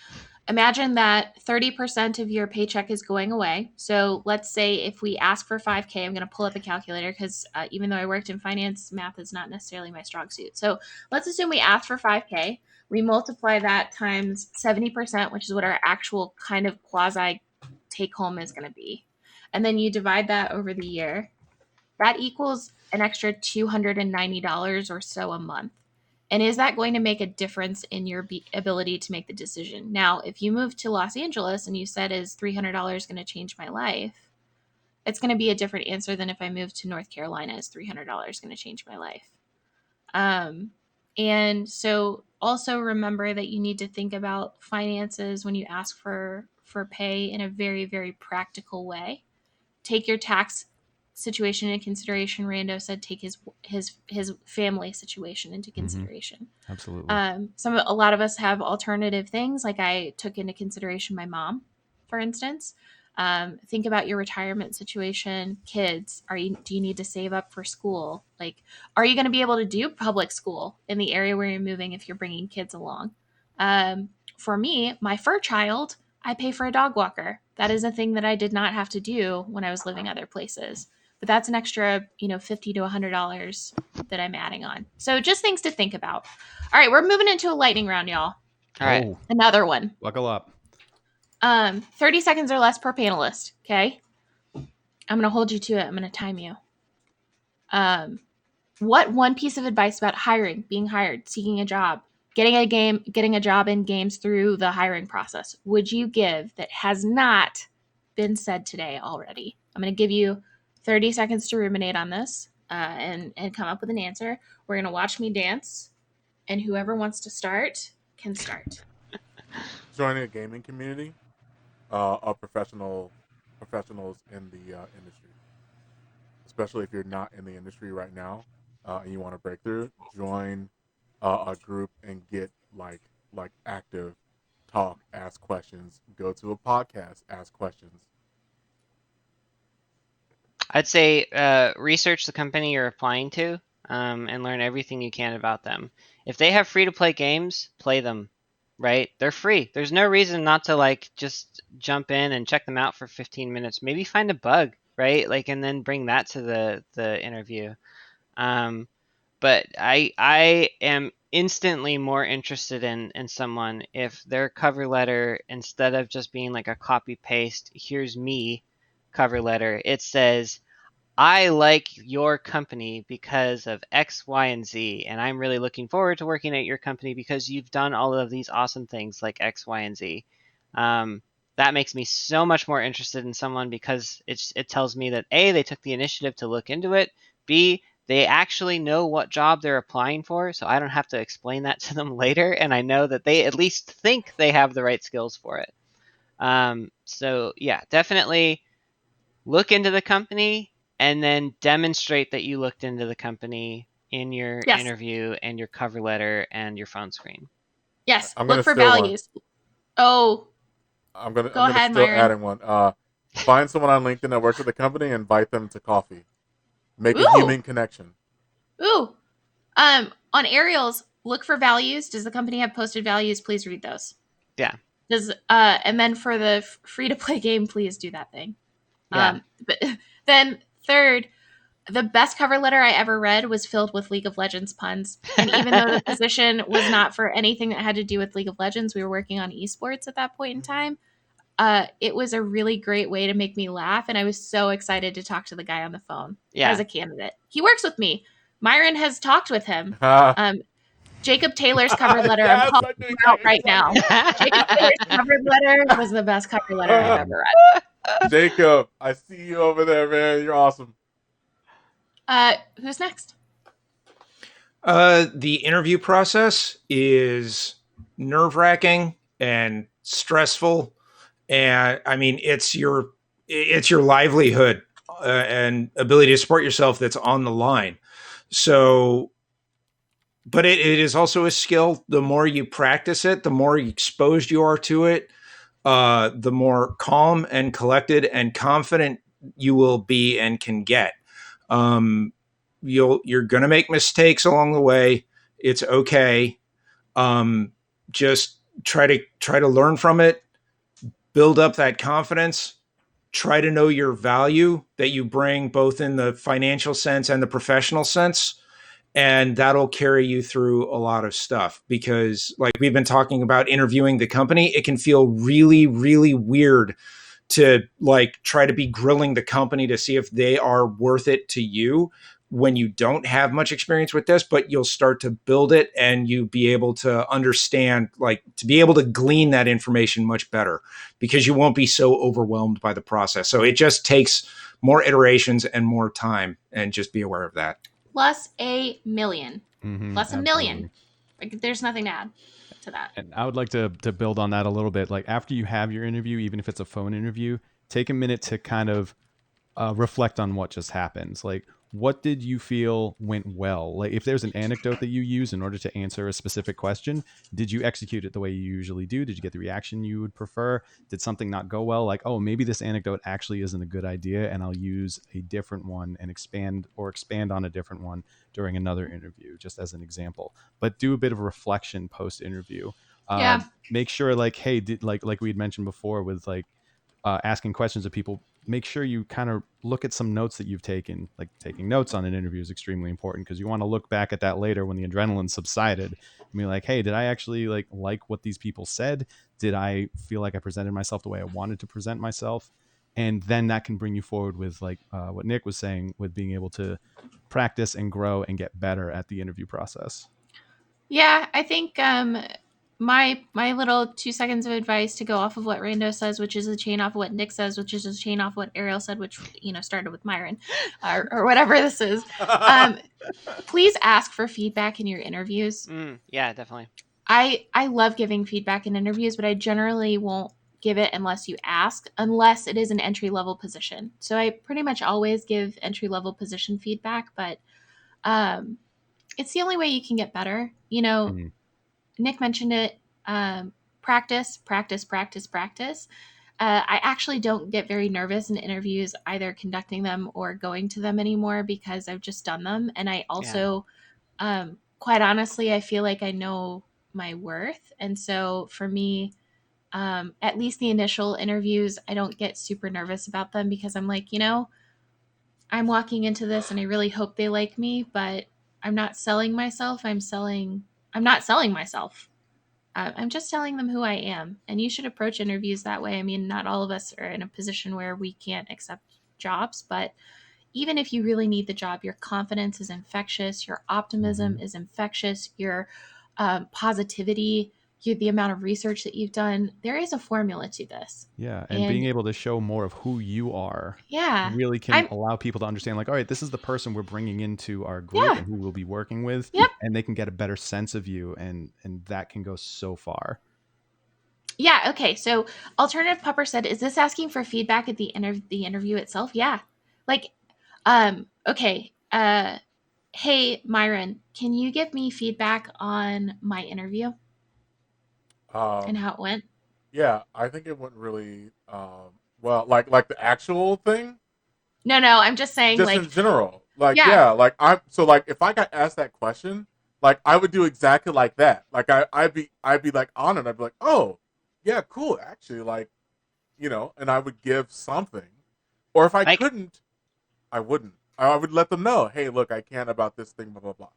imagine that 30% of your paycheck is going away. So let's say if we ask for 5K, I'm going to pull up a calculator because even though I worked in finance, math is not necessarily my strong suit. So let's assume we ask for 5K. We multiply that times 70%, which is what our actual kind of quasi take home is going to be. And then you divide that over the year. That equals an extra $290 or so a month. And is that going to make a difference in your ability to make the decision? Now, if you move to Los Angeles and you said, is $300 going to change my life? It's going to be a different answer than if I moved to North Carolina. Is $300 going to change my life? And so also remember that you need to think about finances when you ask for pay in a very, very practical way. Take your tax situation into consideration. Rando said take his family situation into consideration. Mm-hmm. Absolutely. A lot of us have alternative things. Like I took into consideration my mom, for instance. Think about your retirement situation. Kids, do you need to save up for school? Like, are you going to be able to do public school in the area where you're moving if you're bringing kids along? For me, my fur child, I pay for a dog walker. That is a thing that I did not have to do when I was living other places. But that's an extra, $50 to $100 that I'm adding on. So just things to think about. All right, we're moving into a lightning round, y'all. All right. Another one. Buckle up. 30 seconds or less per panelist. Okay. I'm going to hold you to it. I'm going to time you. What one piece of advice about hiring, being hired, seeking a job, getting a job in games through the hiring process would you give that has not been said today already? I'm going to give you 30 seconds to ruminate on this and come up with an answer. We're going to watch me dance, and whoever wants to start can start. Joining a gaming community of professionals in the industry, especially if you're not in the industry right now and you want to break through, join a group and get like active, talk, ask questions, go to a podcast, ask questions. I'd say research the company you're applying to and learn everything you can about them. If they have free-to-play games, play them, right? They're free. There's no reason not to just jump in and check them out for 15 minutes. Maybe find a bug, right? And then bring that to the interview. But I am instantly more interested in someone if their cover letter, instead of just being like a copy paste, here's me cover letter, it says, I like your company because of X, Y, and Z, and I'm really looking forward to working at your company because you've done all of these awesome things like X, Y, and Z. That makes me so much more interested in someone because it tells me that A, they took the initiative to look into it, B, they actually know what job they're applying for, so I don't have to explain that to them later, and I know that they at least think they have the right skills for it. So yeah, definitely look into the company and then demonstrate that you looked into the company in your interview and your cover letter and your phone screen. Yes, look for values. One. Oh, I'm gonna ahead, still Myron. adding one. Find someone on LinkedIn that works at the company and invite them to coffee. Make a human connection. Ooh. On Ariel's, look for values. Does the company have posted values? Please read those. Yeah. And then for the free-to-play game, please do that thing. Yeah. But then third, the best cover letter I ever read was filled with League of Legends puns. And even though the position was not for anything that had to do with League of Legends, we were working on esports at that point in time. It was a really great way to make me laugh. And I was so excited to talk to the guy on the phone as a candidate. He works with me. Myron has talked with him. Jacob Taylor's cover letter, I'm calling him out right now. Jacob Taylor's cover letter was the best cover letter I've ever read. Jacob, I see you over there, man. You're awesome. Who's next? The interview process is nerve-wracking and stressful, and I mean it's your livelihood and ability to support yourself that's on the line. So, but it is also a skill. The more you practice it, the more exposed you are to it, the more calm and collected and confident you will be and can get. You're going to make mistakes along the way. It's okay. Just try to learn from it, build up that confidence, try to know your value that you bring both in the financial sense and the professional sense, and that'll carry you through a lot of stuff. Because like we've been talking about interviewing the company, it can feel really really weird to like try to be grilling the company to see if they are worth it to you when you don't have much experience with this, but you'll start to build it and you be able to understand, like to be able to glean that information much better because you won't be so overwhelmed by the process. So it just takes more iterations and more time, and just be aware of that. Plus a million. Plus a million. Absolutely. Like there's nothing to add to that. And I would like to build on that a little bit. Like after you have your interview, even if it's a phone interview, take a minute to kind of reflect on what just happened. Like, what did you feel went well? Like, if there's an anecdote that you use in order to answer a specific question, did you execute it the way you usually do? Did you get the reaction you would prefer? Did something not go well? Like, oh, maybe this anecdote actually isn't a good idea, and I'll use a different one and expand on a different one during another interview, just as an example. But do a bit of reflection post interview. Yeah. Make sure, like, hey, like we had mentioned before with like asking questions of people, make sure you kind of look at some notes that you've taken. Like taking notes on an interview is extremely important because you want to look back at that later when the adrenaline subsided and be like, hey, did I actually like what these people said? Did I feel like I presented myself the way I wanted to present myself? And then that can bring you forward with like what Nick was saying, with being able to practice and grow and get better at the interview process. Yeah, I think my little 2 seconds of advice to go off of what Rando says, which is a chain off of what Nick says, which is a chain off what Ariel said, which started with Myron, or whatever this is. Please ask for feedback in your interviews. Yeah, definitely. I love giving feedback in interviews, but I generally won't give it unless you ask, unless it is an entry level position. So I pretty much always give entry level position feedback, but it's the only way you can get better. Nick mentioned it. Practice, practice, practice, practice. I actually don't get very nervous in interviews, either conducting them or going to them anymore, because I've just done them. And I also, quite honestly, I feel like I know my worth. And so for me, at least the initial interviews, I don't get super nervous about them because I'm like, I'm walking into this and I really hope they like me, but I'm not selling myself. I'm not selling myself. I'm just telling them who I am. And you should approach interviews that way. I mean, not all of us are in a position where we can't accept jobs, but even if you really need the job, your confidence is infectious, your optimism is infectious, your positivity, the amount of research that you've done. There is a formula to this. Yeah, and being able to show more of who you are, really can allow people to understand, like, all right, this is the person we're bringing into our group and who we'll be working with, and they can get a better sense of you, and that can go so far. Yeah. Okay. So Alternative Pupper said, "Is this asking for feedback at the interview itself?" Yeah. Like, okay. Hey, Myron, can you give me feedback on my interview and how it went? Yeah, I think it went really well. Like the actual thing. No, I'm just saying, just like in general. Like like I'm so like if I got asked that question, like I would do exactly like that. Like I'd be like honored. I'd be like, oh yeah, cool. Actually, like and I would give something. Or if I couldn't, I wouldn't. I would let them know, hey, look, I can't about this thing, blah blah blah.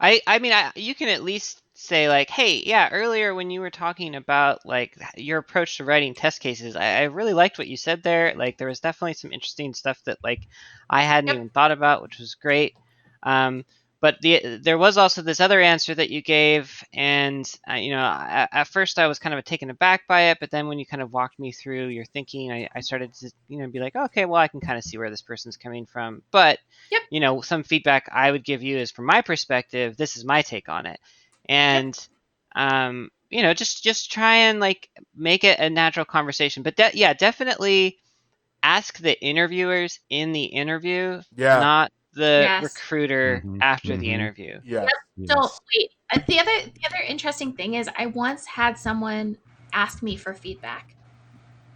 I mean, you can at least say like, hey, yeah, earlier when you were talking about like your approach to writing test cases, I really liked what you said there. Like there was definitely some interesting stuff that like I hadn't even thought about, which was great. But there was also this other answer that you gave, and at first I was kind of taken aback by it, but then when you kind of walked me through your thinking, I started to be like, okay, well I can kind of see where this person's coming from. But some feedback I would give you is from my perspective. This is my take on it, and just try and like make it a natural conversation. But definitely ask the interviewers in the interview, not the recruiter after the interview. So wait, the other interesting thing is I once had someone ask me for feedback,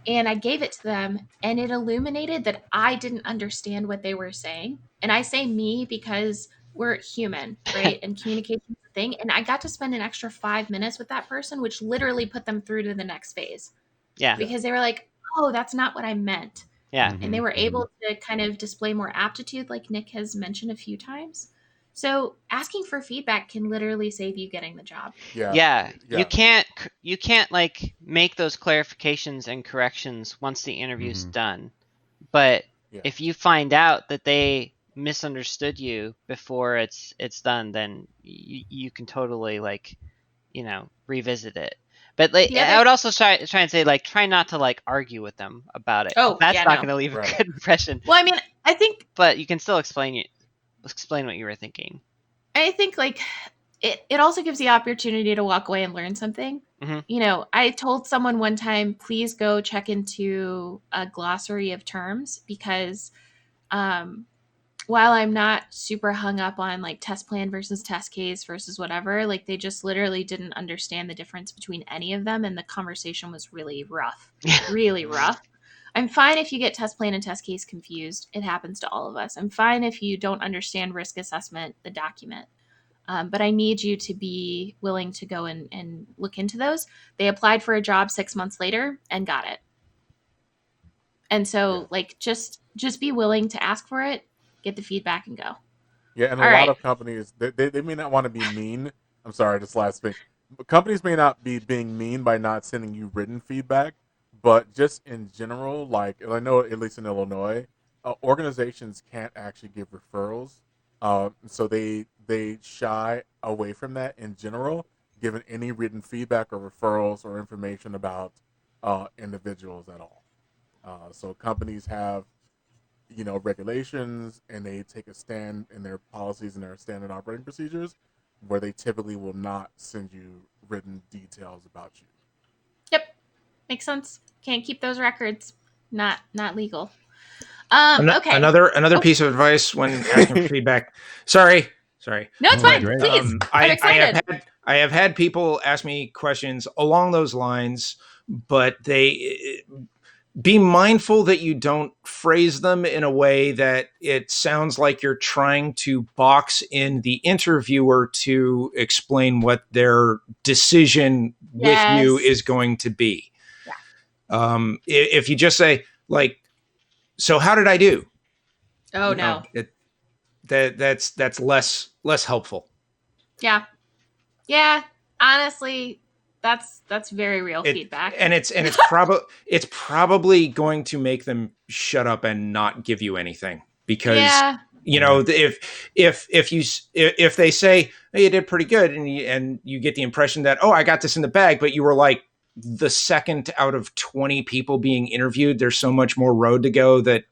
And I gave it to them, and it illuminated that I didn't understand what they were saying. And I say me because we're human, right? And communication is a thing. And I got to spend an extra 5 minutes with that person, which literally put them through to the next phase. Yeah. Because they were like, oh, that's not what I meant. Yeah. And they were able to kind of display more aptitude, like Nick has mentioned a few times. So asking for feedback can literally save you getting the job. Yeah. You can't like make those clarifications and corrections once the interview's done. But if you find out that they misunderstood you before it's done, then you can totally like, revisit it. But like, I would also try and say, like, try not to like argue with them about it. Oh, that's not going to leave a good impression. Well, I mean, I think, but you can still explain what you were thinking. I think like it also gives the opportunity to walk away and learn something. Mm-hmm. I told someone one time, please go check into a glossary of terms, because while I'm not super hung up on like test plan versus test case versus whatever, like they just literally didn't understand the difference between any of them. And the conversation was really rough, really rough. I'm fine if you get test plan and test case confused. It happens to all of us. I'm fine if you don't understand risk assessment, the document. But I need you to be willing to go and look into those. They applied for a job 6 months later and got it. And so like, just be willing to ask for it, get the feedback, and go. Yeah, and a lot of companies, they may not want to be mean. I'm sorry, this last thing. Companies may not be being mean by not sending you written feedback, but just in general, like I know at least in Illinois, organizations can't actually give referrals, so they shy away from that in general, giving any written feedback or referrals or information about individuals at all. So companies have regulations, and they take a stand in their policies and their standard operating procedures where they typically will not send you written details about you. Yep. Makes sense. Can't keep those records. Not legal. Okay. Another piece of advice when asking for feedback. Sorry. No, it's fine. Please. I'm excited. I have had people ask me questions along those lines, but be mindful that you don't phrase them in a way that it sounds like you're trying to box in the interviewer to explain what their decision with you is going to be. Yeah. If you just say like, so how did I do? Oh, no. That's less helpful. Yeah. Yeah. Honestly, that's very real feedback. And it's probably going to make them shut up and not give you anything, because if they say, hey, you did pretty good, and you get the impression that, oh, I got this in the bag, but you were like the second out of 20 people being interviewed, there's so much more road to go that,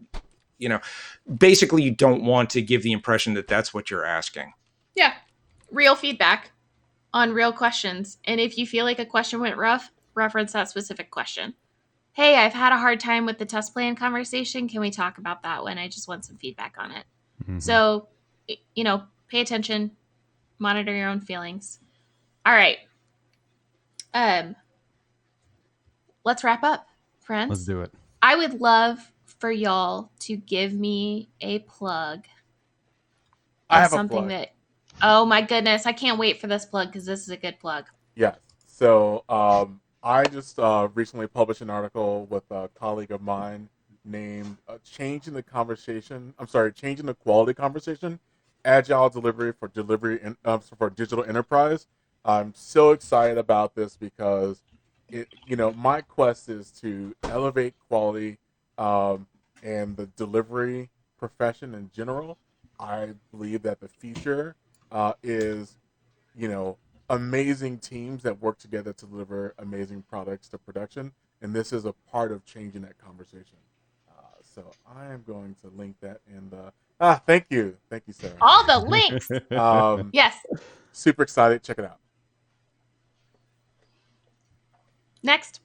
basically you don't want to give the impression that that's what you're asking. Yeah. Real feedback on real questions. And if you feel like a question went rough, reference that specific question. Hey, I've had a hard time with the test plan conversation. Can we talk about that one? I just want some feedback on it. Mm-hmm. So, pay attention, monitor your own feelings. All right. Let's wrap up, friends. Let's do it. I would love for y'all to give me a plug of something that, oh my goodness, I can't wait for this plug, because this is a good plug. Yes. So I just recently published an article with a colleague of mine named Changing the Quality Conversation, Agile Delivery for Digital Enterprise. I'm so excited about this because my quest is to elevate quality and the delivery profession in general. I believe that the future is, amazing teams that work together to deliver amazing products to production, and this is a part of changing that conversation. So I am going to link that in the. Thank you, Sarah. All the links. Yes. Super excited. Check it out. Next.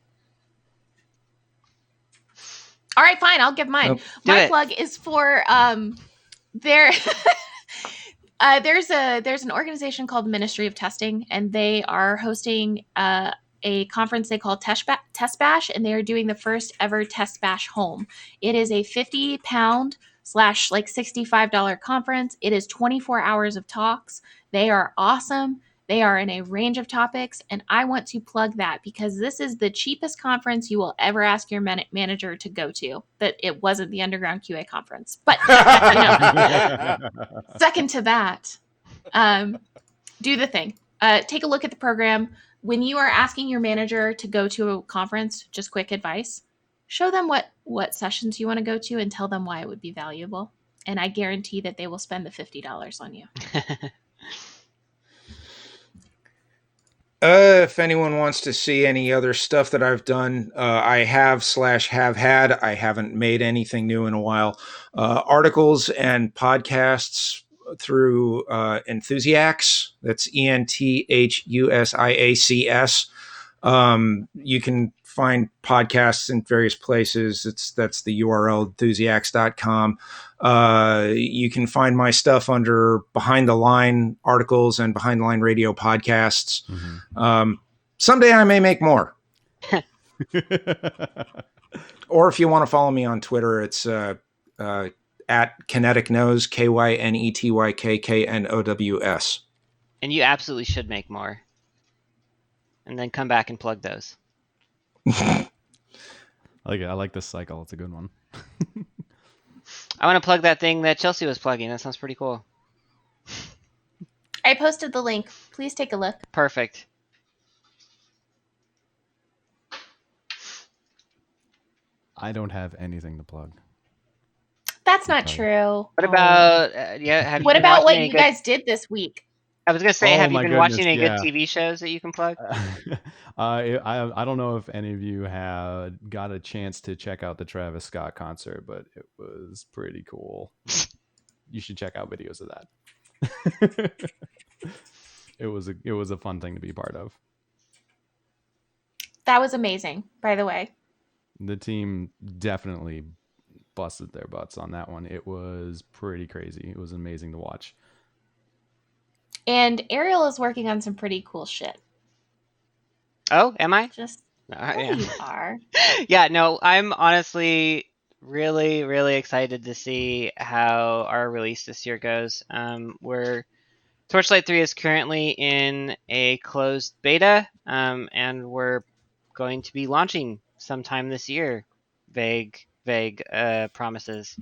All right, fine. I'll give mine. Nope. My plug is for there's an organization called Ministry of Testing, and they are hosting a conference they call Test Bash, and they are doing the first ever Test Bash home. It is a 50-pound / like $65 conference. It is 24 hours of talks. They are awesome. They are in a range of topics, and I want to plug that because this is the cheapest conference you will ever ask your manager to go to. That it wasn't the Underground QA conference, but second to that, do the thing. Take a look at the program. When you are asking your manager to go to a conference, just quick advice: show them what sessions you want to go to and tell them why it would be valuable. And I guarantee that they will spend the $50 on you. If anyone wants to see any other stuff that I've done, I have had. I haven't made anything new in a while. Articles and podcasts through Enthusiacs. That's ENTHUSIACS. You can find podcasts in various places. That's the URL, enthusiacs.com. You can find my stuff under Behind the Line articles and Behind the Line radio podcasts. Mm-hmm. Someday I may make more. Or if you want to follow me on Twitter, it's at Kinetic Nose, KYNETYKKNOWS. And you absolutely should make more. And then come back and plug those. I like this cycle. It's a good one. I want to plug that thing that Chelsea was plugging. That sounds pretty cool. I posted the link. Please take a look. Perfect. I don't have anything to plug. That's not true. What about what about what you guys did this week? I was gonna say, have you been watching any good TV shows that you can plug? I don't know if any of you have got a chance to check out the Travis Scott concert, but it was pretty cool. You should check out videos of that. It was a fun thing to be part of. That was amazing, by the way. The team definitely busted their butts on that one. It was pretty crazy. It was amazing to watch. And Ariel is working on some pretty cool shit. Oh, am I? Just yeah. You are. Yeah, no, I'm honestly really, really excited to see how our release this year goes. Torchlight 3 is currently in a closed beta, and we're going to be launching sometime this year. Vague promises.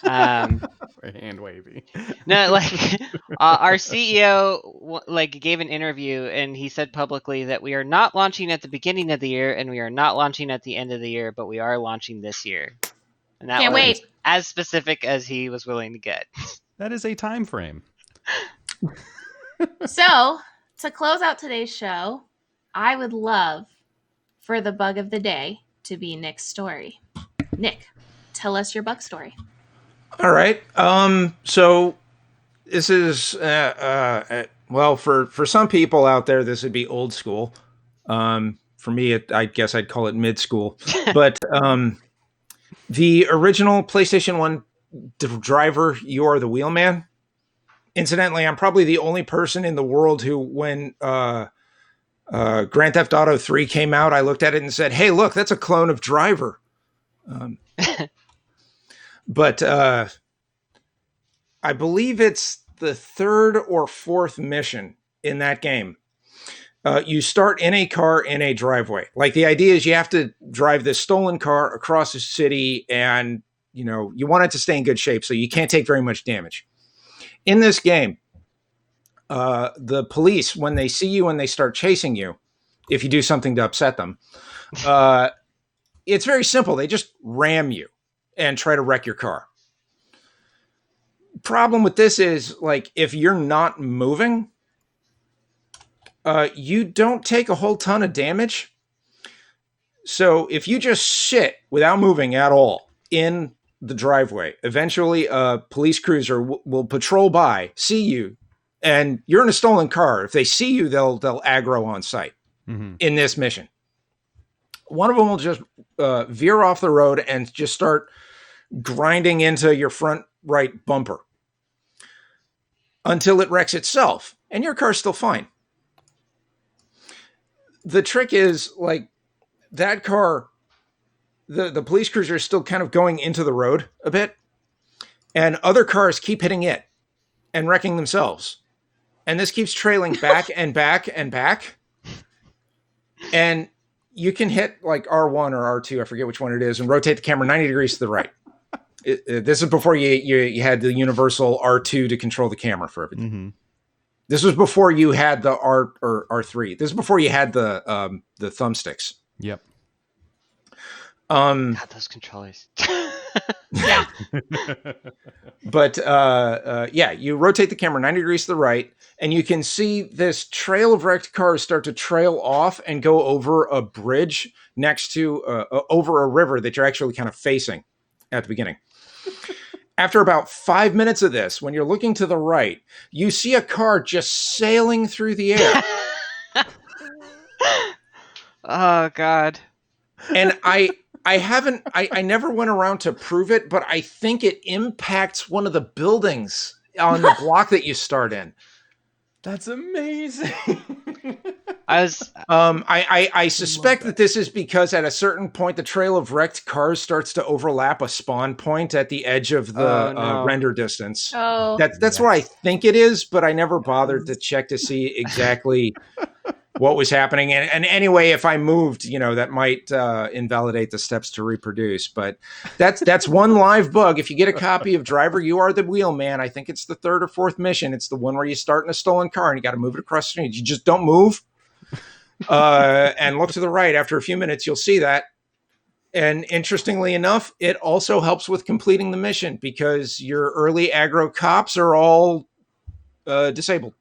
Hand wavy. No, like our CEO gave an interview and he said publicly that we are not launching at the beginning of the year and we are not launching at the end of the year, but we are launching this year. And that Can't was wait. As specific as he was willing to get. That is a time frame. So, to close out today's show, I would love for the bug of the day to be Nick's story. Nick, tell us your bug story. All right. So this is, well, for some people out there, this would be old school. For me, I guess I'd call it mid school. But the original PlayStation 1 driver, You Are the Wheelman. Incidentally, I'm probably the only person in the world who, when Grand Theft Auto 3 came out, I looked at it and said, hey, look, that's a clone of Driver. But I believe it's the third or fourth mission in that game. You start in a car in a driveway. Like, the idea is you have to drive this stolen car across the city, and you want it to stay in good shape, so you can't take very much damage. In this game, the police, when they see you and they start chasing you, if you do something to upset them, it's very simple. They just ram you and try to wreck your car. Problem with this is, like, if you're not moving, you don't take a whole ton of damage. So if you just sit without moving at all in the driveway, eventually a police cruiser will patrol by, see you, and you're in a stolen car. If they see you, they'll aggro on sight. Mm-hmm. In this mission. One of them will just veer off the road and just start grinding into your front right bumper until it wrecks itself, and your car's still fine. the trick is like that car, the police cruiser is still kind of going into the road a bit, and other cars keep hitting it and wrecking themselves. And this keeps trailing back and back and back. And you can hit like R1 or R2, I forget which one it is, and rotate the camera 90 degrees to the right. This is before you had the universal R2 to control the camera for everything. Mm-hmm. This was before you had the R or R3. This is before you had the thumbsticks. Yep. God, those controllers. Yeah. But yeah, you rotate the camera 90 degrees to the right, and you can see this trail of wrecked cars start to trail off and go over a bridge next to over a river that you're actually kind of facing at the beginning. After about 5 minutes of this, when you're looking to the right, you see a car just sailing through the air. Oh God. And I never went around to prove it, but I think it impacts one of the buildings on the block that you start in. That's amazing. I suspect that this is because at a certain point, the trail of wrecked cars starts to overlap a spawn point at the edge of the render distance. Oh, That's where I think it is, but I never bothered to check to see exactly what was happening. And anyway, if I moved, that might invalidate the steps to reproduce. But that's one live bug. If you get a copy of Driver, You Are the Wheelman, I think it's the third or fourth mission. It's the one where you start in a stolen car and you got to move it across the street. You just don't move. And look to the right. After a few minutes, you'll see that. And interestingly enough, it also helps with completing the mission because your early aggro cops are all disabled.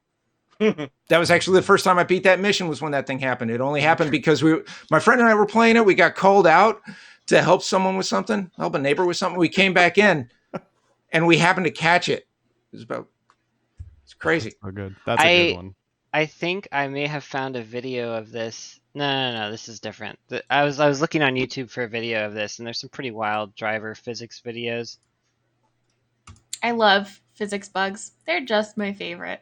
That was actually the first time I beat that mission was when that thing happened. It only happened because my friend and I were playing it. We got called out to help someone with something, help a neighbor with something. We came back in and we happened to catch it. It's crazy. Oh, good. That's a good one. I think I may have found a video of this. No, this is different. I was looking on YouTube for a video of this, and there's some pretty wild driver physics videos. I love physics bugs. They're just my favorite.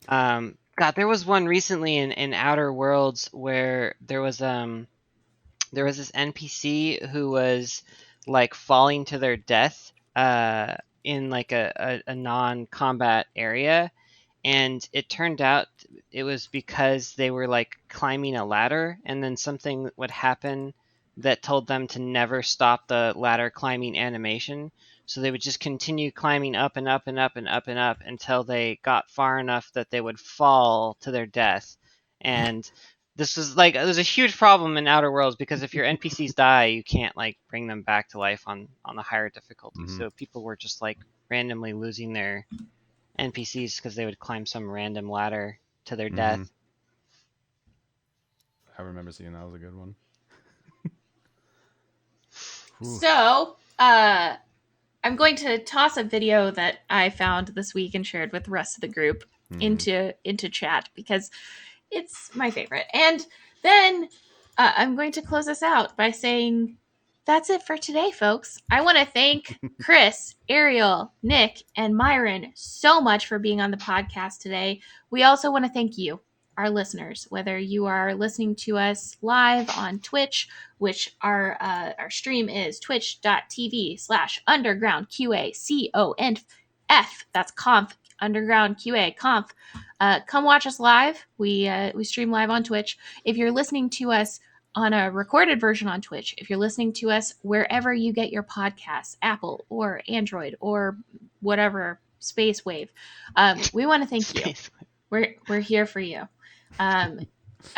God, there was one recently in Outer Worlds where there was this NPC who was like falling to their death in like a non-combat area, and it turned out it was because they were like climbing a ladder, and then something would happen that told them to never stop the ladder climbing animation. So they would just continue climbing up and up and up and up and up until they got far enough that they would fall to their death. And this was like, there's a huge problem in Outer Worlds because if your NPCs die, you can't like bring them back to life on the higher difficulty. Mhm. So people were just like randomly losing their NPCs because they would climb some random ladder to their death. I remember seeing that was a good one. So, I'm going to toss a video that I found this week and shared with the rest of the group into chat because it's my favorite. And then I'm going to close this out by saying that's it for today, folks. I want to thank Chris, Ariel, Nick, and Myron so much for being on the podcast today. We also want to thank you, our listeners, whether you are listening to us live on Twitch, which our stream is twitch.tv/undergroundqa conf. That's conf, underground QA conf. Come watch us live. We stream live on Twitch. If you're listening to us on a recorded version on Twitch, if you're listening to us wherever you get your podcasts, Apple or Android or whatever, Space Wave, we want to thank you. We're here for you.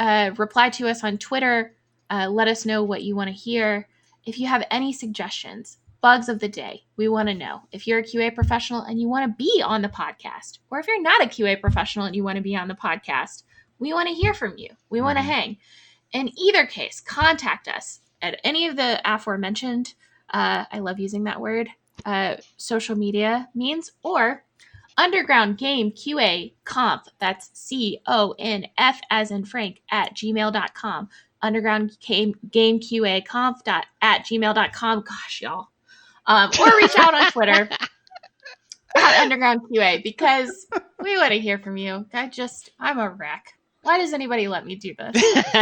Reply to us on Twitter. Let us know what you want to hear. If you have any suggestions, bugs of the day, we want to know. If you're a QA professional and you want to be on the podcast, or if you're not a QA professional and you want to be on the podcast, we want to hear from you. We want to hang. In either case, contact us at any of the aforementioned, I love using that word, social media means, or Underground Game QA Conf, that's CONF as in Frank, at gmail.com. Underground Game QA Conf at gmail.com. Gosh, y'all. Or reach out on Twitter at Underground QA because we want to hear from you. I'm a wreck. Why does anybody let me do this? Because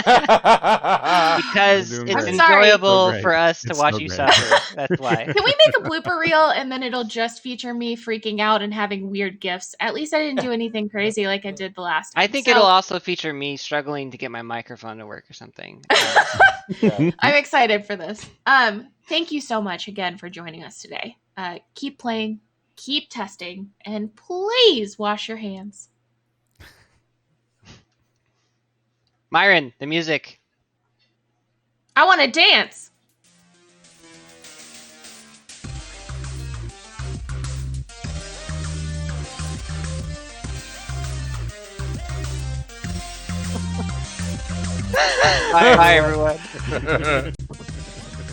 You're doing it's great. enjoyable So great. for us to It's watch so you great. suffer. That's why. Can we make a blooper reel and then it'll just feature me freaking out and having weird gifts? At least I didn't do anything crazy like I did the last time. I think it'll also feature me struggling to get my microphone to work or something. I'm excited for this. Thank you so much again for joining us today. Keep playing, keep testing, and please wash your hands. Myron, the music. I want to dance. Bye, everyone.